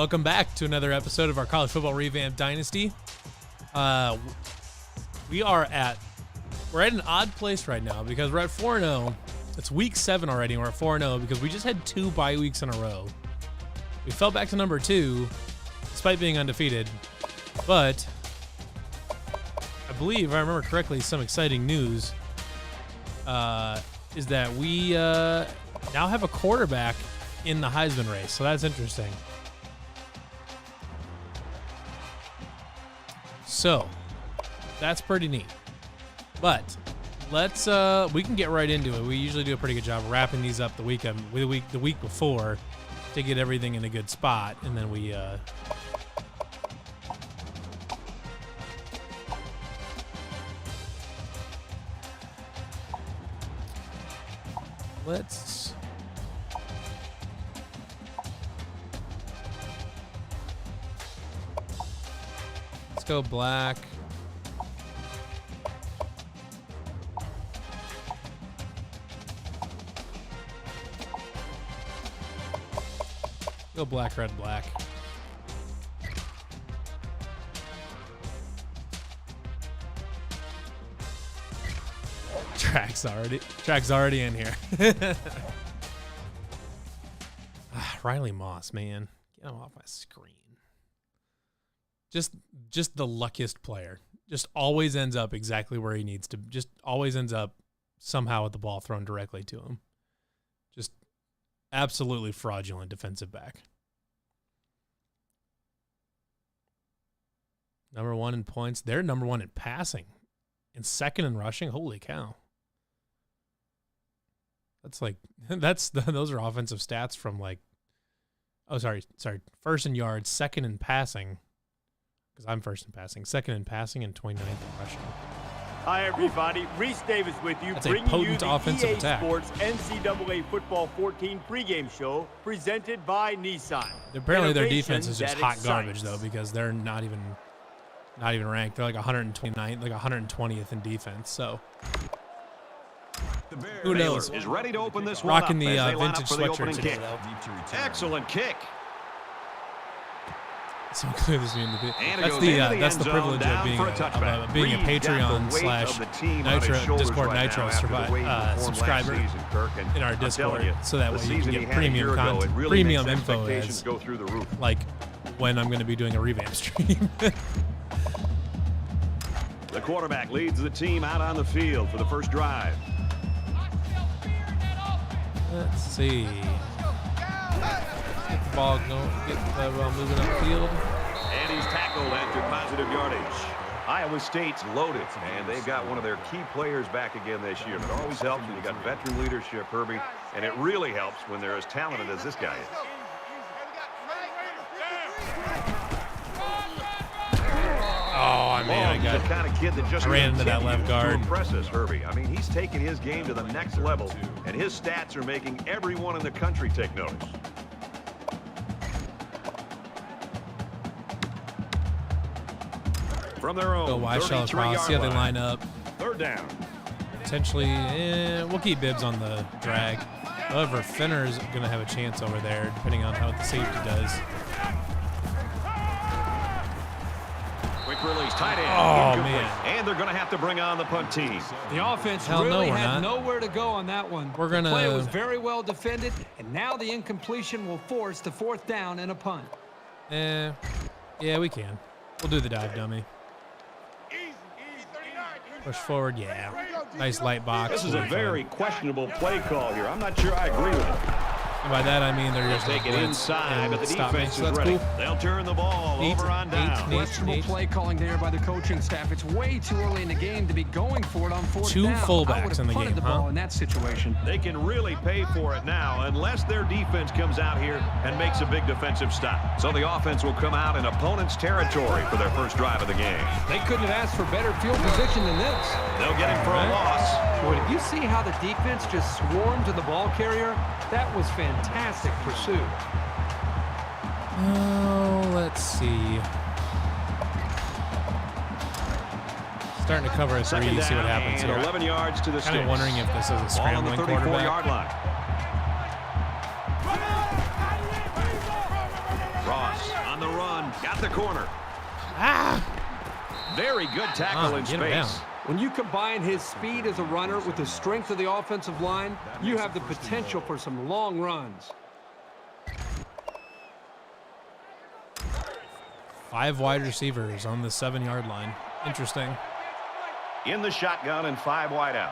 Welcome back to another episode of our College Football Revamped Dynasty. We're at an odd place right now because we're at 4-0. It's week 7 already, and we're at 4-0 because we just had 2 bye weeks in a row. We fell back to number 2, despite being undefeated. But I believe, if I remember correctly, some exciting news is that we now have a quarterback in the Heisman race. So that's interesting. So that's pretty neat. But let's we can get right into it. We usually do a pretty good job wrapping these up the week before to get everything in a good spot, and then we let's go black. Go black, red, black. Track's already in here. Riley Moss, man. Get him off my screen. Just the luckiest player. Just always ends up exactly where he needs to. Just always ends up somehow with the ball thrown directly to him. Just absolutely fraudulent defensive back. Number 1 in points. They're number 1 in passing. And 2nd in rushing. Holy cow. That's like, those are offensive stats from like, oh, sorry. 1st in yards, 2nd in passing. Because I'm 1st in passing. 2nd in passing and 29th in rushing. Hi, everybody. Reese Davis with you, That's bringing a potent you the offensive EA attack. Sports NCAA Football 14 pregame show presented by Nissan. Apparently their Innovation defense is just that hot excites. garbage, though, because they're not even ranked. They're like 129th, like 120th in defense. So who knows? Baylor is ready to open this one Rocking up the as they line up vintage for the sweatshirt opening today, kick. though. Excellent kick. So clear this being And that's the privilege of being a Patreon / Nitro Discord Nitro subscriber in our Discord, so that way you can get premium content, premium info as like when I'm going to be doing a revamp stream. The quarterback leads the team out on the field for the first drive. Let's see. Get the ball going, get the ball moving upfield. And he's tackled after positive yardage. Iowa State's loaded, and they've got one of their key players back again this year. But it always helps when you got veteran leadership, Herbie, and it really helps when they're as talented as this guy is. Oh, man, the kind of kid that just ran into that left guard. To impress us, Herbie. I mean, he's taking his game to the next level, and his stats are making everyone in the country take notice. From their own Go wide shell across. See how they line up. 3rd down. Potentially, we'll keep Bibbs on the drag. However, Fenner's going to have a chance over there, depending on how the safety does. Quick release, tight end. Oh, man. And they're going to have to bring on the punt team. The offense Hell really no, had not. nowhere to go on that one. We're gonna. The play was very well defended, and now the incompletion will force the 4th down and a punt. Yeah, we can. We'll do the dive dummy. Push forward, yeah. Nice light box. This is a very questionable play call here. I'm not sure I agree with it. And by that, I mean they're just Take it inside, but the defense is ready. Cool. They'll turn the ball over on down. Questionable play calling there by the coaching staff. It's way too early in the game to be going for it on 4th down. 2 fullbacks in the game, the ball in that situation. They can really pay for it now unless their defense comes out here and makes a big defensive stop. So the offense will come out in opponent's territory for their first drive of the game. They couldn't have asked for better field position than this. They'll get him for a loss. Boy, did you see how the defense just swarmed to the ball carrier? That was fantastic pursuit. Oh, let's see. Starting to cover a 3, see what happens here. 11 yards to the Kind of wondering if this is a scrambling ball on the 34-yard quarterback. line. Ross the corner. Very good tackle in get him down. space. When you combine his speed as a runner with the strength of the offensive line, you have the potential for some long runs. 5 wide receivers on the 7-yard line. Interesting. In the shotgun and 5 wideouts.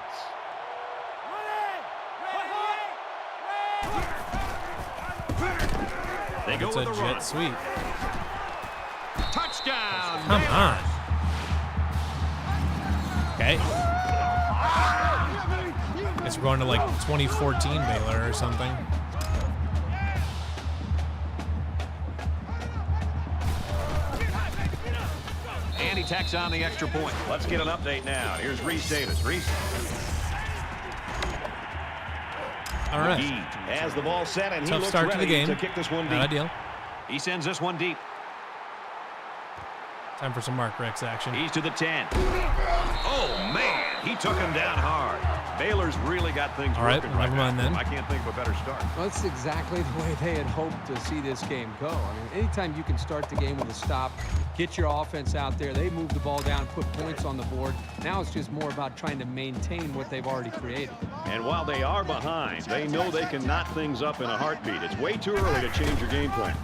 They go It's with a the run. jet sweep. Touchdown. Come on. Okay. Guess we're going to like 2014 Baylor or something. And he tacks on the extra point. Let's get an update now. Here's Reese Davis. Reese. All right. He has the ball set, and he Tough looks start to ready the game. to kick this one deep. Not ideal. He sends this one deep. Time for some Mark Rex action. He's to the 10. Oh, man. He took him down hard. Baylor's really got things All right, working right never now. mind then. I can't think of a better start. Well, that's exactly the way they had hoped to see this game go. I mean, anytime you can start the game with a stop, get your offense out there, they move the ball down, put points on the board. Now it's just more about trying to maintain what they've already created. And while they are behind, they know they can knot things up in a heartbeat. It's way too early to change your game plan.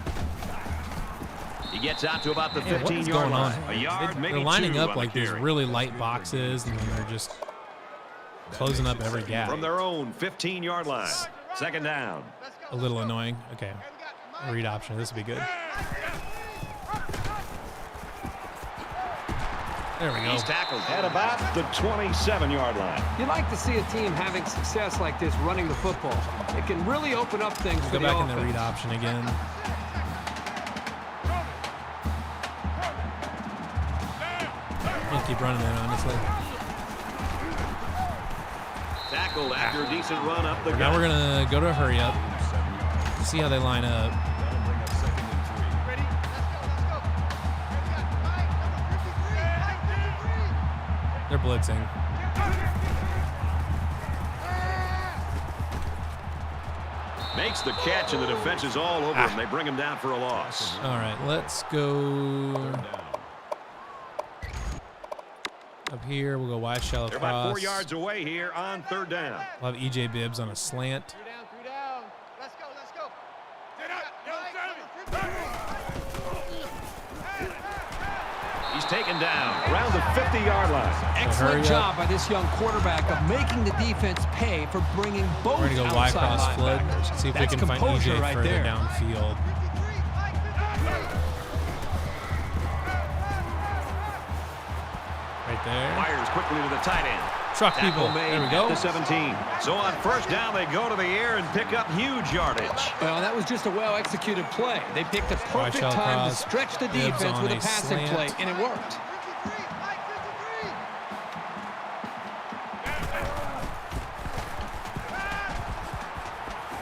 He gets out to about the Man, what is 15-yard going on? line. A yard, maybe They're lining 2 up on like the these carry. really light boxes, and then they're just closing up every gap. From their own 15-yard line. Second down. A little annoying. Okay. Read option. This would be good. There we go. He's tackled at about the 27-yard line. You'd like to see a team having success like this running the football. It can really open up things for Go the back offense. in the read option again. I'm gonna keep running it, honestly. Tackled after a decent run up the gut. Now we're gonna go to a hurry up. See how they line up. They're blitzing. Makes the catch, and the defense is all over him. They bring him down for a loss. All right, let's go up here. We'll go wide shallow They're about 4 cross. yards away here on 3rd down. We'll have EJ Bibbs on a slant. 3 down. Let's go. He's taken down around the 50-yard line. hurry Excellent up. job by this young quarterback of making the defense pay for bringing both We're gonna go wide outside cross flood. linebackers. See if That's we can find composure EJ right further there. downfield. Right there. Fires quickly to the tight end. Truck Tackle people. made There we at go. the 17. So on 1st down, they go to the air and pick up huge yardage. Well, that was just a well-executed play. They picked a perfect shell time cross. to stretch the Bibbs defense on with a a passing slant. play, and it worked.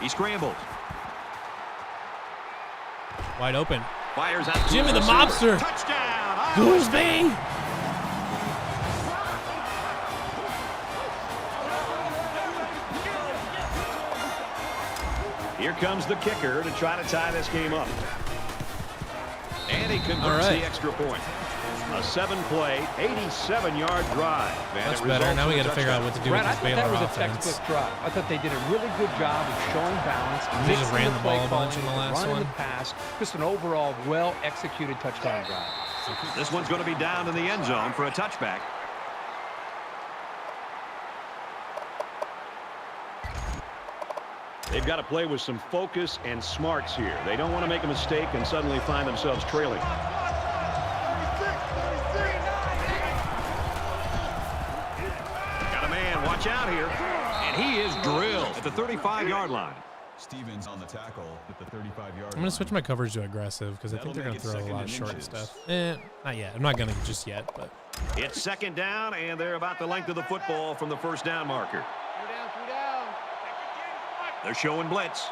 He scrambles. Wide open. Fires out to Jimmy his the receiver. mobster. Touchdown. Gooseby. Here comes the kicker to try to tie this game up. And he converts All right. the extra point. A 7-play, 87-yard drive. And That's it better. results Now we in got to a figure out touchdown. what to do Brad, with I this thought that Baylor was a offense. textbook drive. I thought they did a really good job of showing balance. They just mixing ran the play ball a bunch in calling, the last running one. the pass. Just an overall well-executed touchdown drive. This one's going to be down in the end zone for a touchback. They've got to play with some focus and smarts here. They don't want to make a mistake and suddenly find themselves trailing. Got a man, watch out here. And he is drilled at the 35-yard line. Stevens on the tackle at the 35-yard I'm going to switch my coverage to aggressive because I think they're going to throw a lot of short stuff. Not yet. I'm not going to just yet, but It's 2nd down, and they're about the length of the football from the 1st down marker. 3 down. They're showing blitz.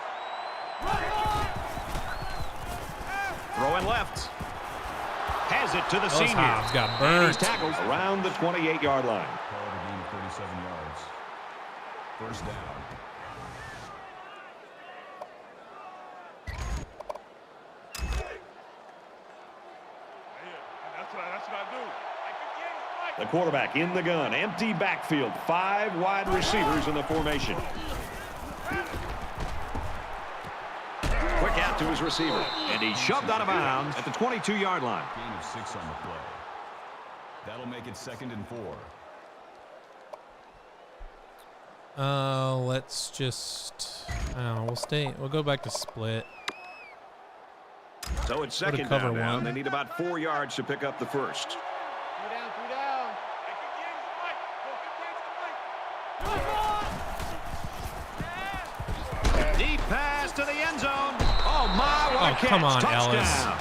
Throwing left. Has it to the Ellis senior. Hobbs got And he's burnt. tackled around the 28-yard line. Call it a gain of 37 yards. 1st down. The quarterback in the gun. Empty backfield. 5 wide receivers in the formation. Quick out to his receiver. And he shoved out of bounds at the 22-yard line. Gain of 6 on the play. That'll make it 2nd and 4. Let's just, we'll go back to split. So it's 2nd down now. They need about 4 yards to pick up the first. 2 down, 2 down. Deep pass to the end zone. Oh, my, what a catch. Come on, Touchdown.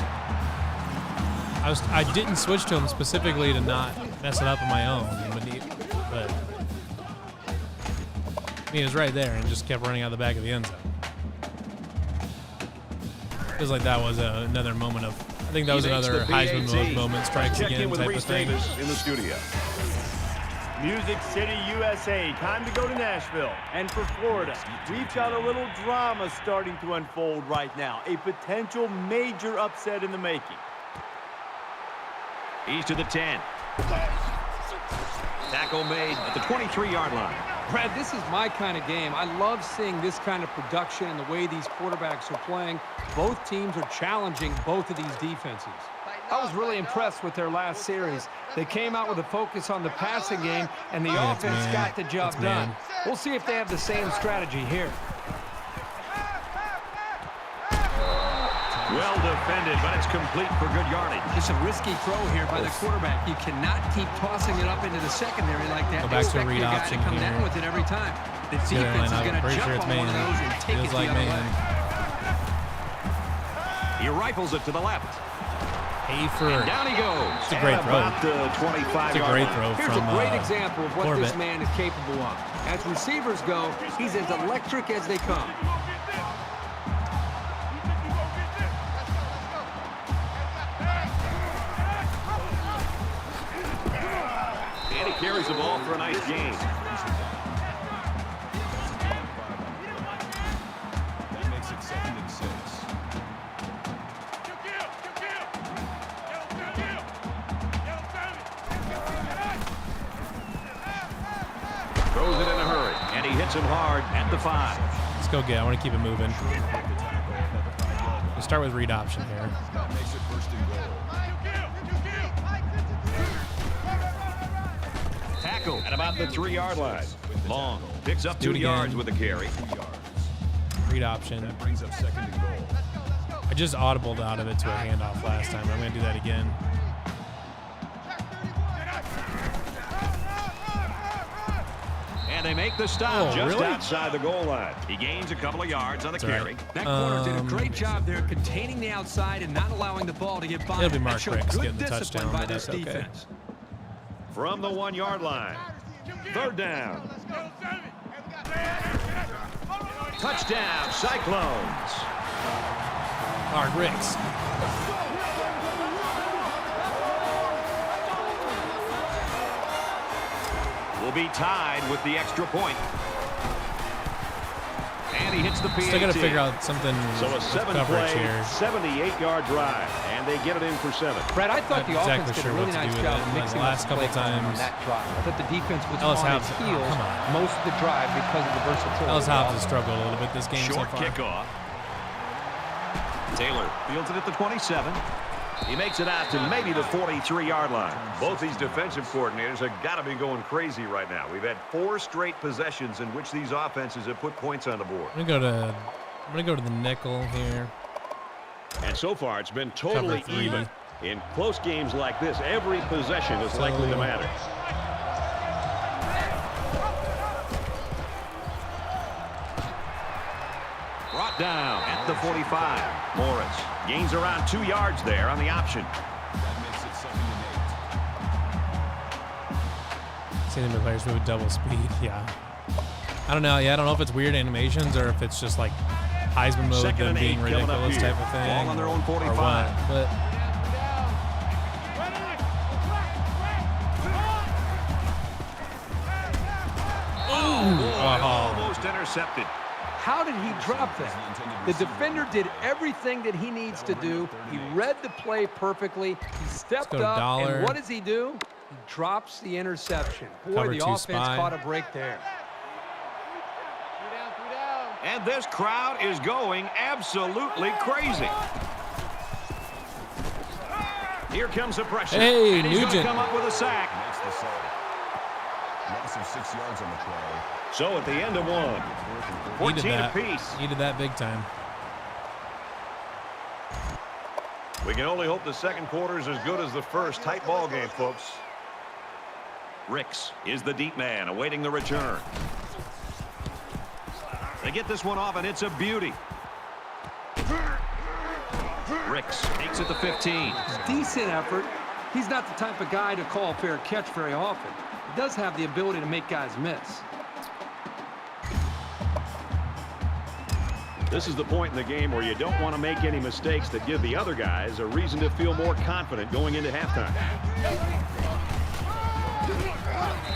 Ellis. I didn't switch to him specifically to not mess it up on my own, but he was right there and just kept running out the back of the end zone. Feels like that was another moment of, I think that was another Heisman moment, strikes again type of thing. In the studio. Music City, USA. Time to go to Nashville. And for Florida, we've got a little drama starting to unfold right now. A potential major upset in the making. He's to the 10. Tackle made at the 23-yard line. Brad, this is my kind of game. I love seeing this kind of production and the way these quarterbacks are playing. Both teams are challenging both of these defenses. I was really impressed with their last series. They came out with a focus on the passing game, and the offense got the job done. We'll see if they have the same strategy here. Well defended, but it's complete for good yardage. It's a risky throw here by the quarterback. You cannot keep tossing it up into the secondary like that. Go back to a read your guy option to come here. down with it every time. The defense is going to jump on one of those and take it the other way. He rifles it to the left. Hayford. Down he goes. It's a great throw. About the 25-yard It's a great throw Here's from a great example of what Corbett. this man is capable of. As receivers go, he's as electric as they come. And he carries the ball for a nice gain. That makes it 2nd and 6. Throws it in a hurry, and he hits him hard at the 5. Let's go get it. I want to keep it moving. We'll start with read option here. That makes it 1st and goal. Tackle at about the 3-yard line. Long picks up 2 again. yards with a carry. 2 yards. Read option. That brings up 2nd and goal. I just audibled out of it to a handoff last time. I'm going to do that again. And they make the stop just really? outside the goal line. He gains a couple of yards on the carry. Right. That corner did a great job there containing the outside and not allowing the ball to get by. It'll be That Mark showed Ricks good getting the discipline touchdown, by but this that's okay. defense. From the 1-yard line. 3rd down. Touchdown, Cyclones. Mark Ricks. Will be tied with the extra point. And he hits the PAT. Still got to figure out something So a with 7-play, coverage here. 78-yard drive, and they get it in for 7. Brad, I thought the Not offense exactly did sure a really what to nice do with job it. of The mixing last up couple play calling on times- that drive. I thought the defense was Ellis on Hobbs- its oh, heels come on. most of the drive because of the versatility. Ellis Hobbs has struggled a little bit this game Short so far. kickoff. Taylor fields it at the 27. He makes it out to maybe the 43-yard line. Both these defensive coordinators have got to be going crazy right now. We've had 4 straight possessions in which these offenses have put points on the board. I'm gonna go to the nickel here. And so far, it's been totally Cover 3. even. In close games like this, every possession is likely to matter. Brought down at the 45. Morris gains around 2 yards there on the option. That makes it 2nd and 8. Seeing the players move at double speed. Yeah. I don't know. Yeah, I don't know if it's weird animations or if it's just like Heisman mode, 2nd them and 8 being coming up ridiculous here. type of thing. Ball on their own or 45. what, but Almost intercepted. How did he drop that? The defender did everything that he needs to do. He read the play perfectly. He stepped go to up, Dollar. and what does he do? He drops the interception. Boy, Cover the two offense spy. caught a break there. 3 down, 3 down. And this crowd is going absolutely crazy. Here comes the pressure. Hey, and he's going to Nugent. come up with a sack. Makes the sack. Loss of 6 yards on the play. So at the end of one, 14 apiece. Needed that big time. We can only hope the second quarter is as good as the first. Tight ball game, folks. Ricks is the deep man awaiting the return. They get this one off, and it's a beauty. Ricks takes it to 15. Decent effort. He's not the type of guy to call a fair catch very often. He does have the ability to make guys miss. This is the point in the game where you don't want to make any mistakes that give the other guys a reason to feel more confident going into halftime.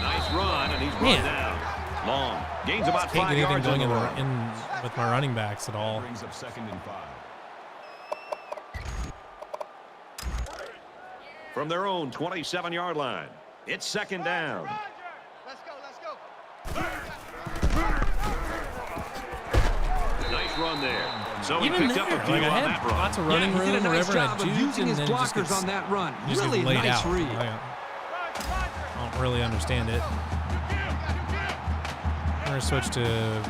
Nice run, and he's run down. Long. Gains about Can't 5 get anything yards going on the run. with my running backs at all. Brings up 2nd and 5. From their own 27-yard line, it's 2nd down. Let's go, let's go. Nice run there. So he Even picked there, up a few like I on had that run. lots of running Yeah, he room did a nice wherever job I of juked, using and his then it just blockers gets, on that run. just Really gets laid nice out. read. I don't really understand it. I'm going to switch to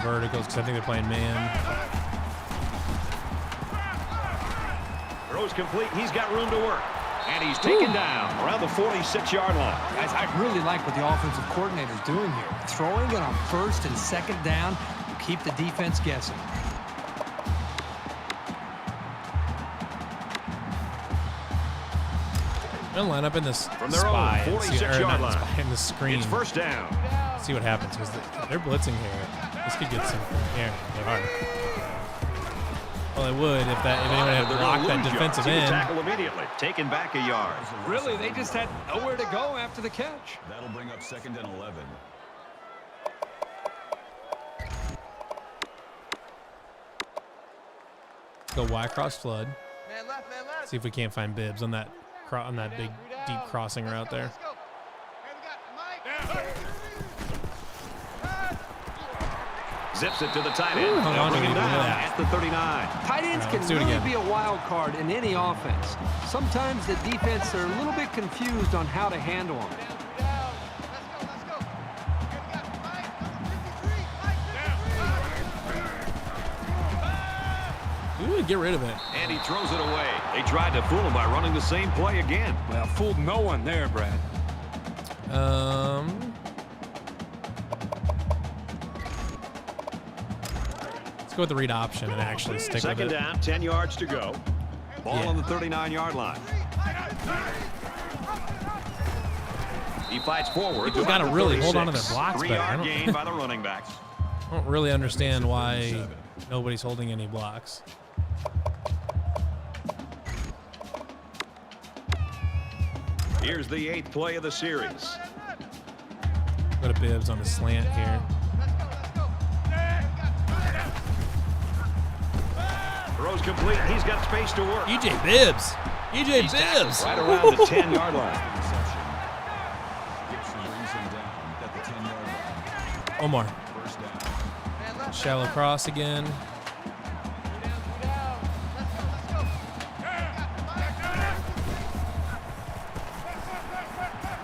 verticals because I think they're playing man. Throws complete. He's got room to work. And he's taken down around the 46-yard line. Guys, I really like what the offensive coordinator's doing here. Throwing it on 1st and 2nd down to keep the defense guessing. I'm going to line up in this From their spy. own and see- 46-yard or not line. spy, in the screen. It's 1st down. See what happens because they're blitzing here. This could get some. Yeah, they are. Well, it would if anyone had They're blocked gonna that lose defensive yards. He end. tackle immediately. Taken back a yard. Really, they just had nowhere to go after the catch. That'll bring up 2nd and 11. Go Y cross flood. Man left, man left. See if we can't find Bibbs on that big deep crossing route there. Let's go. Hey, we got Mike. Zips it to the tight end. Ooh, hold They'll on, bring we him can do down that. at the 39. Tight ends can let's do it really again. be a wild card in any offense. Sometimes the defense are a little bit confused on how to handle them. Down, 3 down. Let's go, let's go. Here we got Mike, number 53. Mike, 53. Ooh, get rid of it. And he throws it away. They tried to fool him by running the same play again. Well, fooled no one there, Brad. Let's go with the read option and actually stick with 2nd it. down, 10 yards to go. Ball Yeah. on the 39-yard line. He fights forward. People to gotta about the really hold on to 36. their blocks better. I 3-yard don't- gain by the running backs. I don't really understand why nobody's holding any blocks. Here's the 8th play of the series. Go to Bibbs on a slant here. Throws complete. He's got space to work. EJ Bibbs. EJ He's tackled Bibbs. right around the 10-yard line. Reception. Gibson brings him down at the 10-yard line. One more. 1st down. Man left. Shallow cross again. 3 down, 3 down. Let's go, let's go.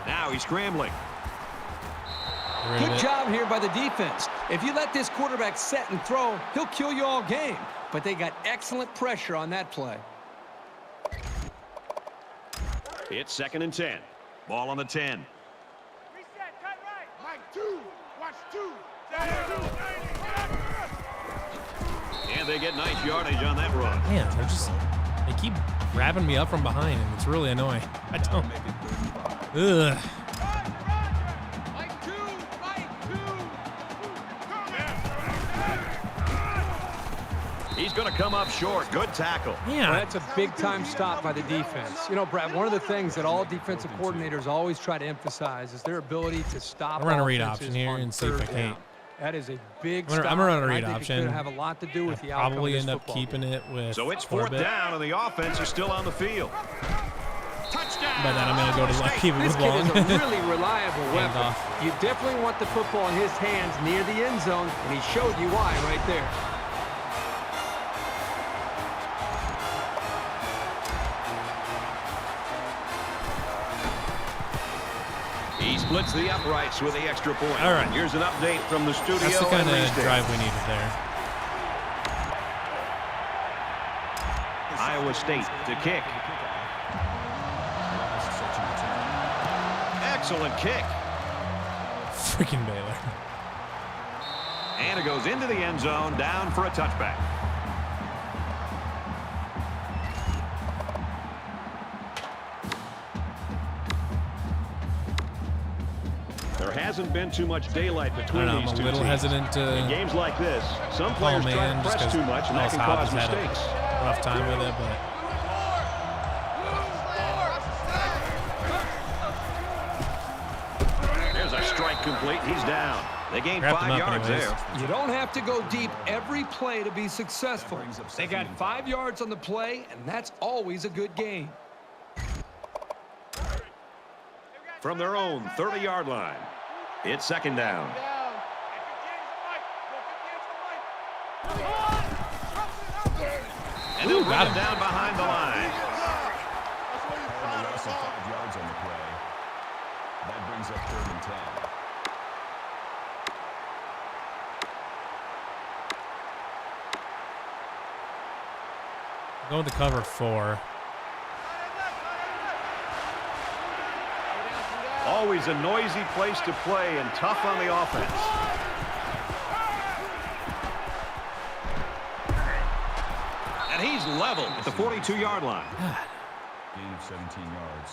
Now he's scrambling. Get rid of Good it. job here by the defense. If you let this quarterback set and throw, he'll kill you all game. But they got excellent pressure on that play. It's 2nd and 10. Ball on the 10. Reset, cut right. Mike, 2. Watch 2. And they get nice yardage on that run. Man, they keep grabbing me up from behind, and it's really annoying. I don't. Make it 3rd and 5. Ugh. Mike, 2. Mike, 2. He's going to come up short. Good tackle. Yeah. Well, that's a big-time stop by the defense. You know, Brad, one of the things that all defensive coordinators always try to emphasize is their ability to stop I'm gonna read offenses option here on and see if I 3rd can't. down. That is a big I'm stop. gonna run a and read I think option. It's going to have a lot to do with the outcome Probably of this end up football keeping game. it with. So it's 4th Corbett. down, and the offense is still on the field. Touchdown. By that I mean I'll go to keep it This with kid long. is a really reliable weapon. Handoff. You definitely want the football in his hands near the end zone, and he showed you why right there. He splits the uprights with the extra point. All right. Here's an update from the studio. That's the kind and of restate. drive we needed there. Iowa State to kick. Excellent kick. Freaking Baylor. And it goes into the end zone, down for a touchback. There hasn't been too much daylight between I don't know, these I'm a two little teams. hesitant In to games like this, some call players try man to just press because too much, and that Ellis can Hobbs cause has had mistakes. a rough time with it, but There's a strike complete. He's down. They gained Wrapped 5 him up yards anyways. there. You don't have to go deep every play to be successful. They got 5 yards on the play, and that's always a good gain. From their own 30-yard line, it's second down. And they'll bring got him him. down behind the line. Loss of 5 yards on the play. That brings up 3rd and 10. go with the cover 4. Always a noisy place to play and tough on the offense. And he's level at the 42-yard line. Gain of 17 yards.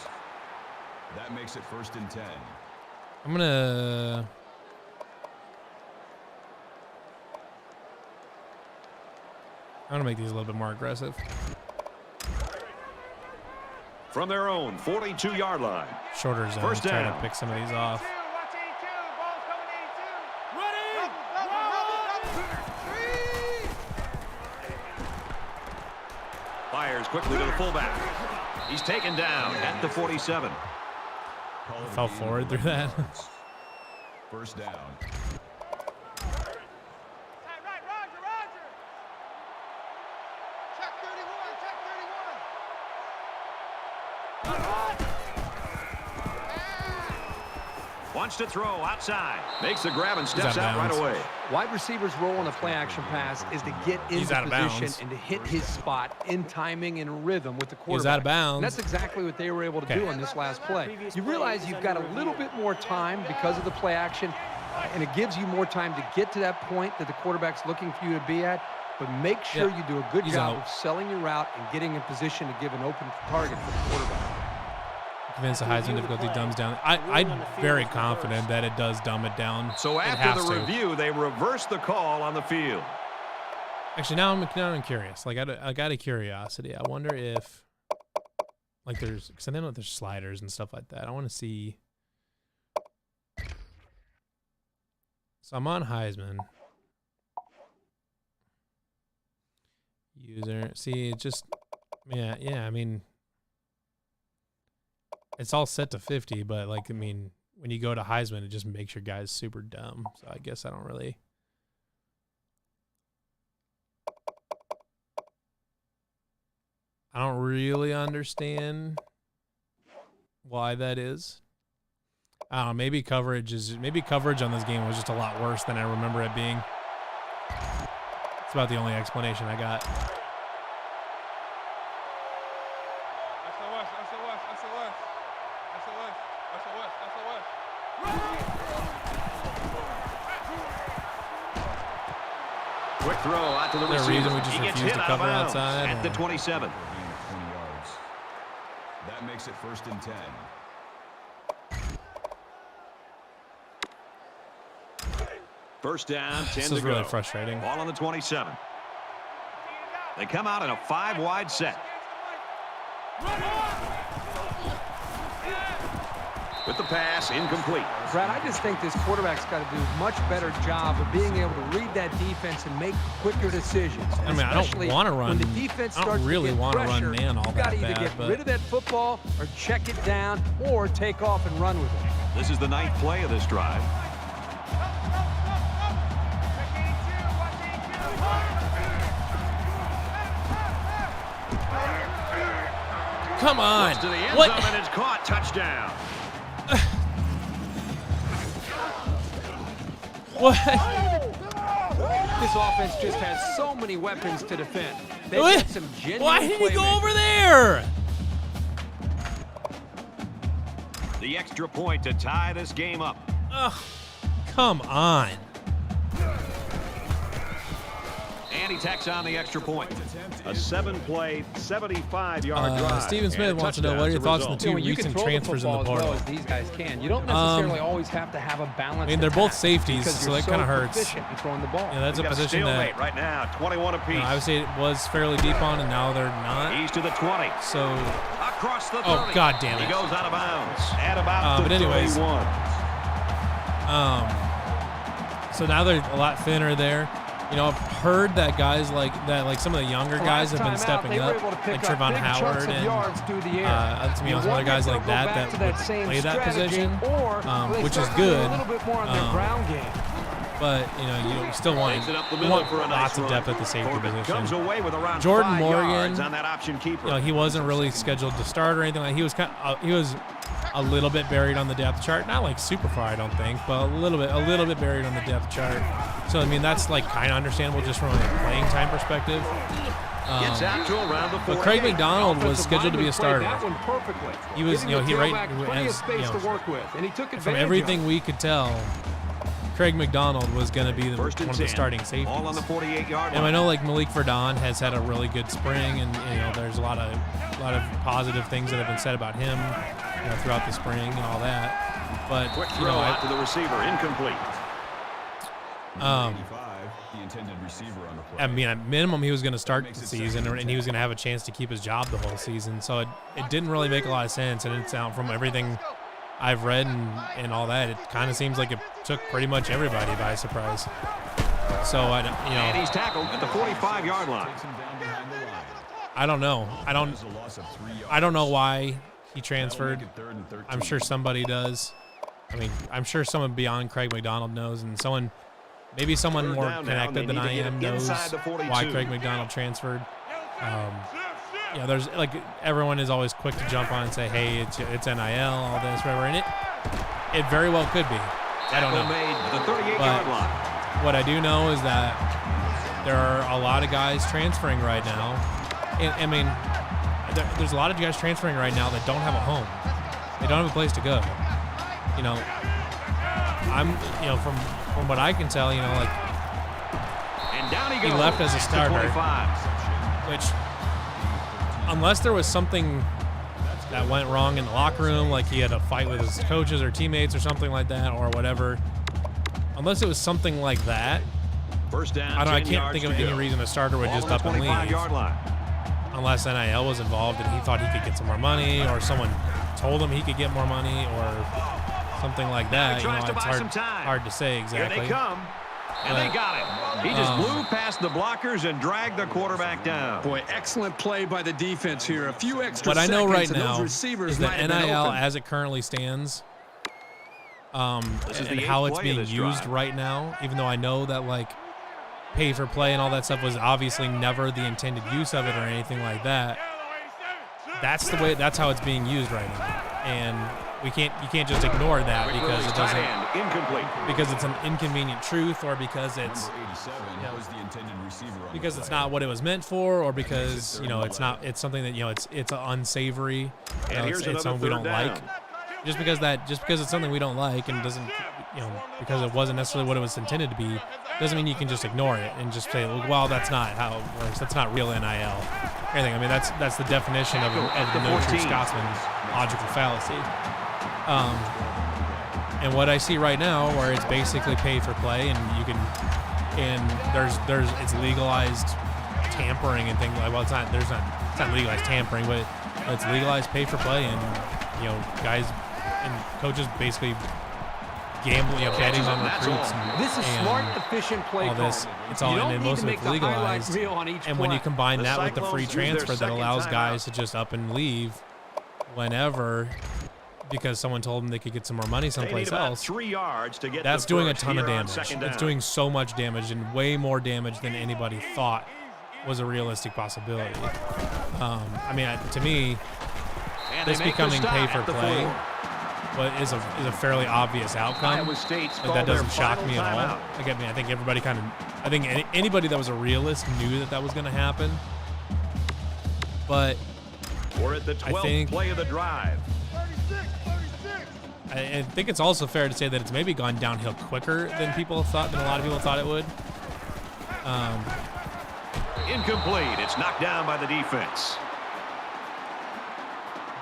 That makes it 1st and 10. I'm gonna make these a little bit more aggressive. From their own 42-yard line. Shorter zone. First Try down. to pick some of these off. Fires quickly to the fullback. He's taken down at the 47. Call it a Fell gain of forward through 11 that. yards. First down. Check 31, check 31. Wants to throw outside. Makes the grab and out steps of out right bounds. away. Wide receiver's role in a play-action pass is to get He's into out of position bounds. and to hit his spot in timing and rhythm with the quarterback. He's out of bounds. And that's exactly what they were able to Okay. do on this last play. You realize you've got a little bit more time because of the play action, and it gives you more time to get to that point that the quarterback's looking for you to be at. But make sure you do a good He's job out. of selling your route and getting in position to give an open target for the quarterback. Convinced the Heisman difficulty dumbs down. I'm very confident that it does dumb it down. So It after has the to. review, they reverse the call on the field. Actually, now I'm curious. Like I got a curiosity. I wonder if, like, because I know there's sliders and stuff like that. I want to see. So I'm on Heisman. User. See, it just, yeah. I mean, it's all set to 50, but like, I mean, when you go to Heisman, it just makes your guys super dumb. So I guess I don't really. Understand why that is. I don't know, maybe coverage on this game was just a lot worse than I remember it being. It's about the only explanation I got. Quick throw out to the Is there a receiver. reason we just He gets refuse hit to out of cover bounds outside, at the or- 27. For a gain of 20 yards. That makes it 1st and 10. First down, 10 This to is go. really frustrating. Ball on the 27. They come out in a 5-wide set. With the pass, incomplete. Brad, I just think this quarterback's got to do a much better job of being able to read that defense and make quicker decisions. I mean, I don't want to run. When the defense I don't starts really to get want to pressure, run man all you that got to either bad. get But rid of that football or check it down or take off and run with it. This is the 9th play of this drive. come on. To the end What? zone, and it's caught. Touchdown. What? This offense just has so many weapons to defend. They've What? got some genuine Why did he go playmakers. over there? The extra point to tie this game up. Ugh, come on. And he tacks on the extra point. A 7-play, 75-yard drive. Steven Smith And a wants to know, what are your touchdown thoughts on the as a two result. You can recent throw the transfers in the football as well portal? as these guys can. You don't necessarily always have to have a balanced I mean, they're both attack safeties, because so you're that kind of hurts. proficient in throwing the ball. Yeah, that's We've a got position stalemate that right now, 21 apiece. obviously it was fairly deep on, and now they're not. He's to the 20. So, Across the 30. oh, God damn He it. goes out of bounds at about But the anyways, 31. So now they're a lot thinner there. You know, I've heard that guys like that, like some of the younger guys have been stepping up, like Trevon Howard and to be honest, other guys like that would play that position, which is good. But you know, you still want lots of depth at the safety Comes position. away with around Jordan 5 Morgan, yards on that option keeper. You know, he wasn't really scheduled to start or anything like. He was he was a little bit buried on the depth chart, not like super far, I don't think, but a little bit buried on the depth chart. So I mean, that's like kind of understandable just from a playing time perspective. Gets out to around the 48. But Craig McDonald was scheduled to be a starter. He was, you know, he from everything we could tell, Craig McDonald was going to be one of the starting safeties. All on the 48-yard line. And I know like Malik Verdon has had a really good spring, and you know there's a lot of positive things that have been said about him, you know, throughout the spring and all that. But Quick you throw know, out to the receiver, incomplete. The intended receiver on the play. I mean, at minimum, he was going to start the season, and he was going to have a chance to keep his job the whole season. So it didn't really make a lot of sense, and it's out from everything I've read and all that. It kind of seems like it took pretty much everybody by surprise. So you know, And he's tackled at the 45-yard line. Takes him down behind the line. I don't know. There's a loss of 3 yards. I don't know why he That'll transferred. make it 3rd and 13. I'm sure somebody does. I mean, I'm sure someone beyond Craig McDonald knows, and maybe someone Third more down now, connected they than need I to get am it knows inside the 42. why Craig McDonald transferred. Yeah, there's like everyone is always quick to jump on and say, "Hey, it's NIL, all this, whatever," and it very well could be. I don't know. Made at the 38-yard line. What I do know is that there are a lot of guys transferring right now. I mean, there's a lot of guys transferring right now that don't have a home. They don't have a place to go. You know, from what I can tell, you know, like And down he he goes. left as a starter, 25. which unless there was something that went wrong in the locker room, like he had a fight with his coaches or teammates or something like that or whatever, unless it was something like that, First down, I 10 can't yards think of to any go. reason a starter would Ball just on up the and leave. 25-yard line. Unless NIL was involved and he thought he could get some more money, or someone told him he could get more money, or something like that. You know, tries to it's buy some time. hard to say Here exactly. they come. And they got it. He just blew past the blockers and dragged the quarterback down. Boy, excellent play by the defense here. A few extra What I know right seconds, and now those receivers is might that have been NIL, open. as it currently stands, This is and the how eighth it's play of being this used drive. right now, even though I know that like pay for play and all that stuff was obviously never the intended use of it or anything like that. That's how it's being used right now, and you can't just ignore that Quick because release, it tight doesn't, end, incomplete. because it's an inconvenient truth, or because it's Number 87 was the intended receiver on the because play. it's not what it was meant for, or because it's something that it's unsavory. And here's It's another something we third don't down. like. Just because it's something we don't like and doesn't, because it wasn't necessarily what it was intended to be, doesn't mean you can just ignore it and just say, well, that's not how it works. That's not real NIL. Anything. I mean, that's the definition of the no true 14. Scotsman logical fallacy. And what I see right now, where it's basically pay for play, and you can, and it's legalized tampering and things like. Well, it's not legalized tampering, but it's legalized pay for play, and guys, and coaches basically gambling, betting on recruits. This is smart, efficient play all this. calling. It's all, and then most of it's legalized. And when you combine that with the free Cyclones lose their transfer that second allows timeout. guys to just up and leave whenever because someone told them they could get some more money They need someplace about else, 3 yards to get that's the doing a first ton of here on damage. second It's down. doing so much damage and way more damage than anybody thought was a realistic possibility. I mean, to me, And this they make the becoming stop pay at for the play 4. is a fairly obvious outcome. Iowa State's But called that doesn't their shock final me at all. timeout. Like, I mean, I think everybody I think anybody that was a realist knew that was going to happen. But We're at the 12th play of the drive. I think it's also fair to say that it's maybe gone downhill quicker than a lot of people thought it would. Incomplete. It's knocked down by the defense.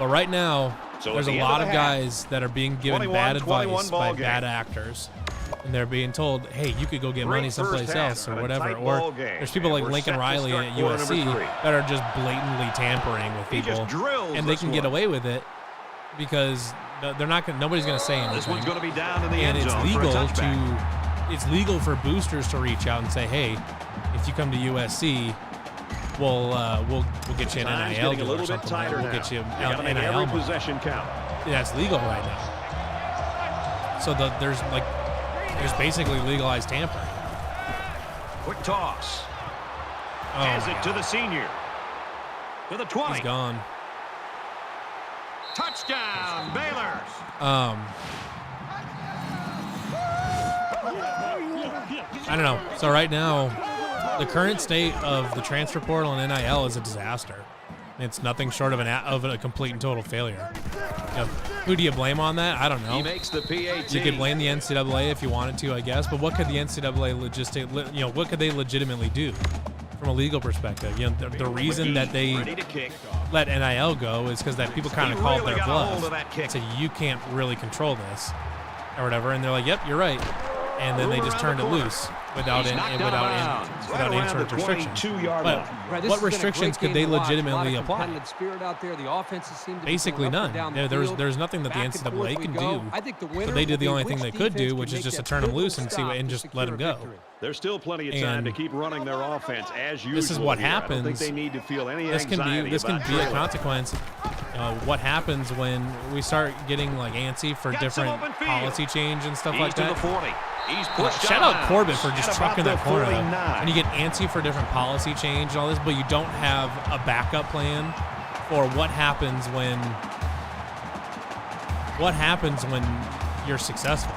But right now, So there's at the a end lot of of the guys that are being given 21, bad 21 advice ball by game. bad actors. And they're being told, hey, you could go get Great money someplace first half else or and a whatever. tight ball Or game. there's people like And we're Lincoln set to Riley start at quarter USC number 3. that are just blatantly tampering with He people. just drills And they this can get one. away with it because they're not gonna, nobody's going to say anything. This one's going to be down in the And end it's zone for a legal touchback. it's legal for boosters to reach out and say, hey, if you come to USC, we'll get you an Time's NIL getting a deal or little bit something. tighter We'll now. get you You gotta an make NIL every money. possession count. That's legal right now. So there's basically legalized tampering. Quick toss. Oh, Has my it to God. the senior. To the 20. He's gone. Touchdown, Baylor. I don't know. So right now, the current state of the transfer portal and NIL is a disaster. It's nothing short of a complete and total failure. You know, who do you blame on that? I don't know. He makes the PAT. You could blame the NCAA if you wanted to, I guess. But what could the NCAA what could they legitimately do from a legal perspective? You know, the reason that they Ready to kick. let NIL go is because that people kind of He called really their got a hold bluff of that kick. and said you can't really control this or whatever, and they're like, "Yep, you're right," and then they just turned it loose without any sort of restrictions. But Right, this what has been a restrictions great could they game to watch. legitimately A lot of apply? competitive spirit out there. The offenses seem to be Basically going up none. and down the field. There's nothing that the Back and forth NCAA we can go. do. I think the So winner they did the will only be thing which they could defense do, can which is make just to that turn them pivotal loose and stop and to just secure let them a go. victory. There's still plenty of time And to keep running their offense as usual. this is what here. I don't think happens. they need to feel any This can anxiety be about a trailing. consequence. What happens when we start getting like antsy for Got some different open field. policy change and stuff He's like to the that? 40. He's pushed Shout out out of Corbett bounds for just at trucking about that the corner. 49. And you get antsy for different policy change and all this, but you don't have a backup plan for what happens when you're successful.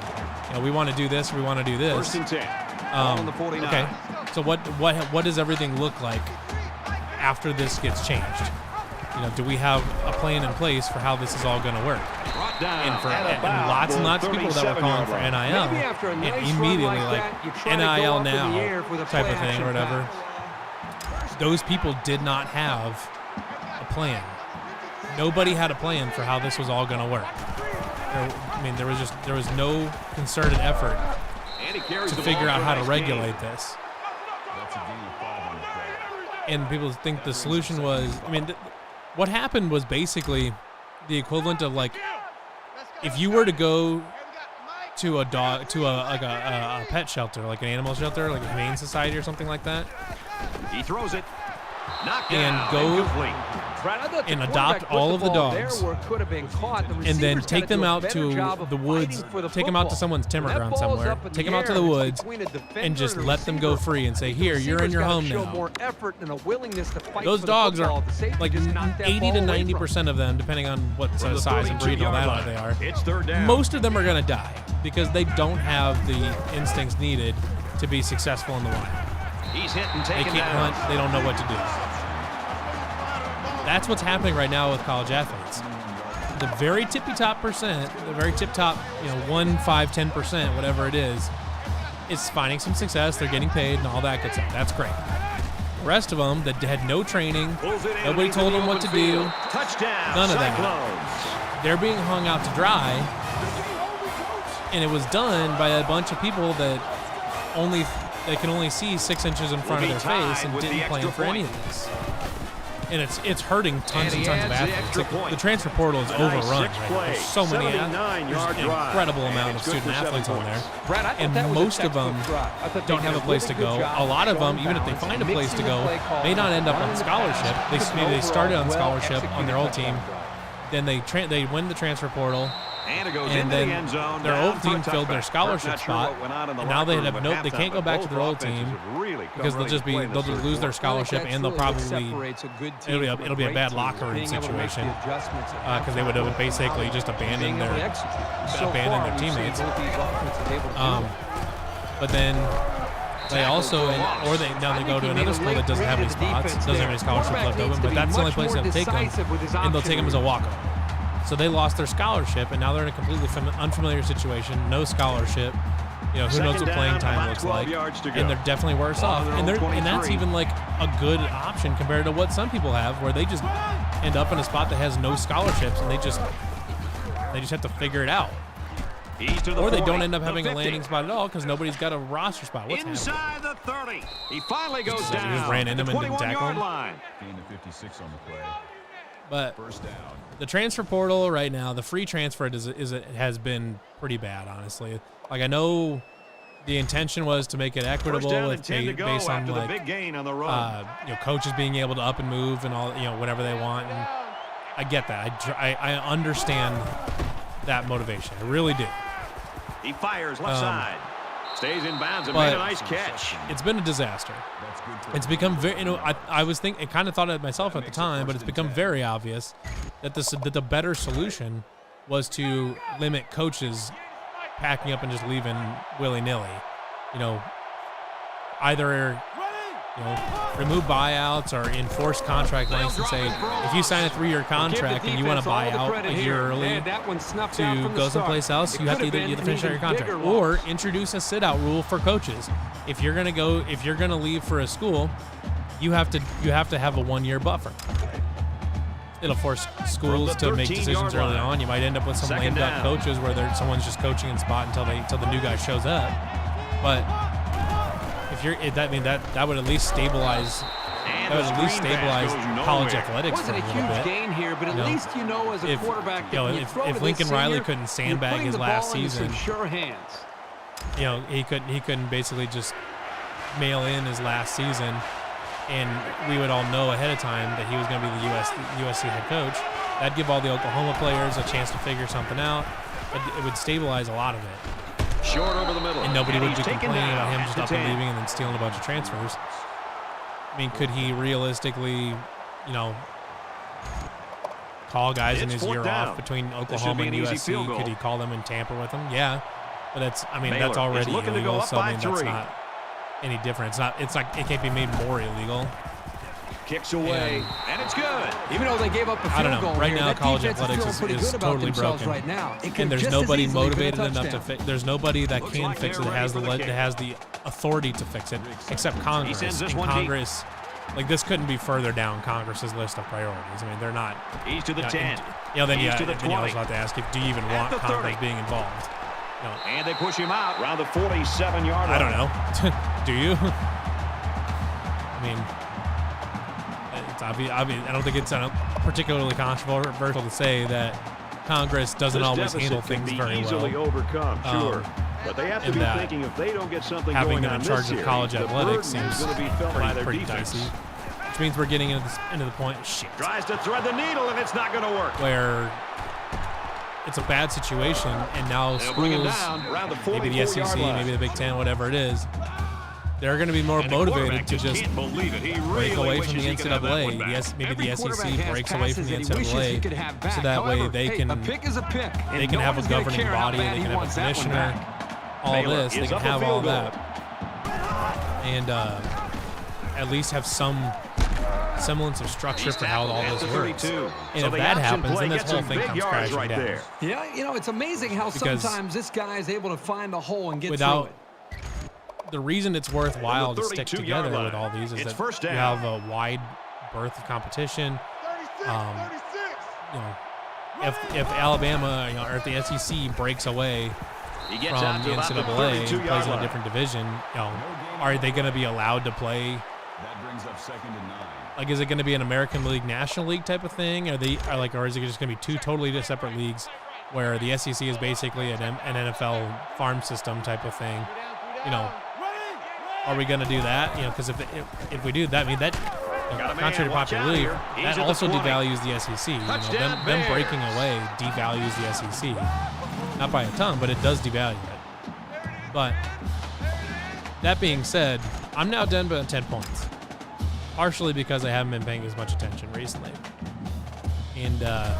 You know, we want to do this, we want to do this. First and 10. Ball on the 49. Okay, so what does everything look like after this gets changed? You know, do we have a plan in place for how this is all going to work? Brought down And lots and lots of people that were calling for NIL, Maybe after a and nice run immediately like like that, you try to go NIL up in the now air with a type of thing play-action or whatever. pass. Those people did not have a plan. Nobody had a plan for how this was all going to work. There was no concerted effort And he carries to the ball figure out for a how to nice regulate gain. this. That's a gain of 5 on the play. And people think the solution was, what happened was basically the equivalent of like, if you were to go to a pet shelter, like an animal shelter, like a humane society or something like that, He throws it. Knocked and down. go Incomplete. Right, I thought the and quarterback adopt put all of the ball there dogs where it could have been caught. The and then receivers take gotta them do a out better to job of the woods, fighting for the take them out to football. someone's timber When that ground ball's somewhere, up in take the them out to air, the it's woods, between a defender and just and a let them go receiver. free and say, The here, you're in your home receiver's gotta show now. more effort and a willingness to fight Those for the dogs football. are The safety like just knocked that 80 ball to away from 90% of them, depending on what From the size and breed and all that 32-yard they line. are. It's third down. Most of them are going to die because they don't have the instincts needed to be successful in the wild. He's hit and They taken can't down. hunt. They don't know what to do. That's what's happening right now with college athletes. The very tippy-top percent, the very tip-top, 1, 5, 10%, whatever it is finding some success. They're getting paid and all that good stuff. That's great. The rest of them that had no training, Pulls it in nobody into told the them what open to do. field. Touchdown. None of that. Cyclones. They're being hung out to dry, and it was done by a bunch of people that can only see 6 inches in front of Will their be tied face and with the didn't plan extra for any point. of this. And it's hurting tons and tons of athletes. The transfer portal is A nice overrun six right now. There's so many there's an 79-yard drive. incredible amount And of it's good student for 7 athletes on points. there. Brad, I thought And that was a most of them textbook drive. I thought they don't did have a place to really go. good job A lot of them, showing even if they balance, find a place to mixing go, the play call, may not end up on running the scholarship. pass. Maybe they started on Overall, scholarship on their old team. well-executed Then they win the transfer portal. And it goes And into then the end zone. their down old for a team filled their touchback. scholarship Not sure spot, what went on in the and now they locker have room no. at They can't go halftime, back but to their old both team offenses have really come because they'll ready just to play be in they'll this just third lose their quarter. scholarship and they'll probably it'll be a bad locker room situation because they would have basically just abandoned their teammates. But then they also now they go to another school that doesn't have any spots, doesn't have any scholarships left open, but that's the only place they'll take them, and they'll take them as a walk-on. So they lost their scholarship, and now they're in a completely unfamiliar situation, no scholarship. You know, who knows what playing time looks like, and they're definitely worse off. And that's even like a good option compared to what some people have, where they just end up in a spot that has no scholarships, and they just have to figure it out. Or they don't end up having a landing spot at all because nobody's got a roster spot. What's Inside the 30. He finally goes He down. just ran into him and didn't tackle him. Line. Gain of 56 on the play. But First down. the transfer portal right now, the free transfer has been pretty bad, honestly. Like, I know the intention was to make it equitable based on like big gain on the run. coaches being able to up and move and all, whatever they want. And I get that. I understand that motivation. I really do. He fires left side. Stays in bounds and made a nice catch. It's been a disaster. That's good for It's become very, I was thinking, I kind of thought it myself at the time, but it's become very obvious that the better solution was to limit coaches packing up and just leaving willy-nilly. Either remove buyouts or enforce contract lengths and say, if you sign a 3-year contract and you want to buy out a year early to go someplace else, you have to either finish out your contract or introduce a sit-out rule for coaches. If you're gonna leave for a school, you have to have a 1-year buffer. It'll force schools to make decisions early on. You might end up with some lame duck coaches where someone's just coaching in spot until the new guy shows up. But that would at least stabilize. College athletics for a little bit. Wasn't a huge gain here, but at least as a quarterback, if Lincoln Riley couldn't sandbag his last season, sure hands. He couldn't basically just mail in his last season, and we would all know ahead of time that he was going to be the USC head coach. That'd give all the Oklahoma players a chance to figure something out. It would stabilize a lot of it. Short over the middle. And nobody would be complaining about him just up and leaving and then stealing a bunch of transfers. I mean, could he realistically, call guys in his year off between Oklahoma and USC? Could he call them and tamper with them? Yeah. But that's already illegal, so that's not any different. It's not it can't be made more illegal. Kicks away, and it's good. Even though they gave up a I don't field know. goal Right here, now, that college defense athletics is feeling pretty totally good about themselves broken. right now. It And could there's just as nobody easily been a motivated enough to touchdown. fix. There's nobody that Looks can like fix it. they're That has ready for the that has the authority to fix it, except Congress. sends this And one deep. Congress, like this, couldn't be further down Congress's list of priorities. I mean, they're not. He's to the 10. Then He's to the you 20. also have to ask, do you even want the Congress 30. being involved? And they push him out around the 47-yard line. I don't know. Do you? I mean, it's obvious. I don't think it's particularly controversial to say that Congress doesn't always handle things very easily well. overcome, sure. But they have to and be that thinking if they don't get something having going them on in charge this of series, college the athletics burden is seems going to be felt by their pretty defense. dicey. Which means we're getting into the point. Shit. Tries to thread the needle, and it's not going to work. Where it's a bad situation, and now They'll bring him schools, down around the maybe the 44-yard SEC, line. maybe the Big Ten, whatever it is, they're going to be more And the motivated quarterback to just can't believe it. He break really away from the wishes he could have that one NCAA. back. Yes, maybe Every the quarterback SEC has breaks away from the passes that he wishes he could have NCAA, back. so that way However, they hey, can a pick is a pick, they and can no have a one's gonna governing care how body, bad they he can have a wants that one commissioner, back. all Baylor this, they is can up a have field all goal. that, and at least have some semblance of structure for how all this works. And if that happens, then this whole thing comes crashing right down. there. Yeah, it's amazing how Because sometimes this guy is able to find the hole and get through Without it. the reason it's worthwhile to stick 32-yard together line. with all these is It's that first you down. have a wide berth of competition. 36. If Alabama or if the SEC breaks away He gets from out the to about the NCAA and 32-yard plays in a line. different division, are they going to be allowed to play That brings up 2nd and 9. Like, is it going to be an American League, National League type of thing? Or is it just going to be two totally separate leagues where the SEC is basically an NFL farm system type of thing? You know, are we going to do that? You know, because if we do that, I mean, that, contrary to popular belief, that also devalues the SEC. You know, them breaking away devalues the SEC. Not by a ton, but it does devalue it. But that being said, I'm now down by 10 points. Partially because I haven't been paying as much attention recently. And I'm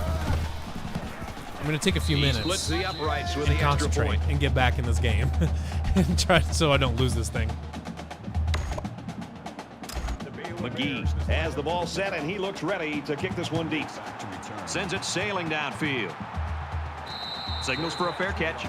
going to take a few minutes and concentrate and get back in this game and try so I don't lose this thing. McGee has the ball set, and he looks ready to kick this one deep. Sends it sailing downfield. Signals for a fair catch.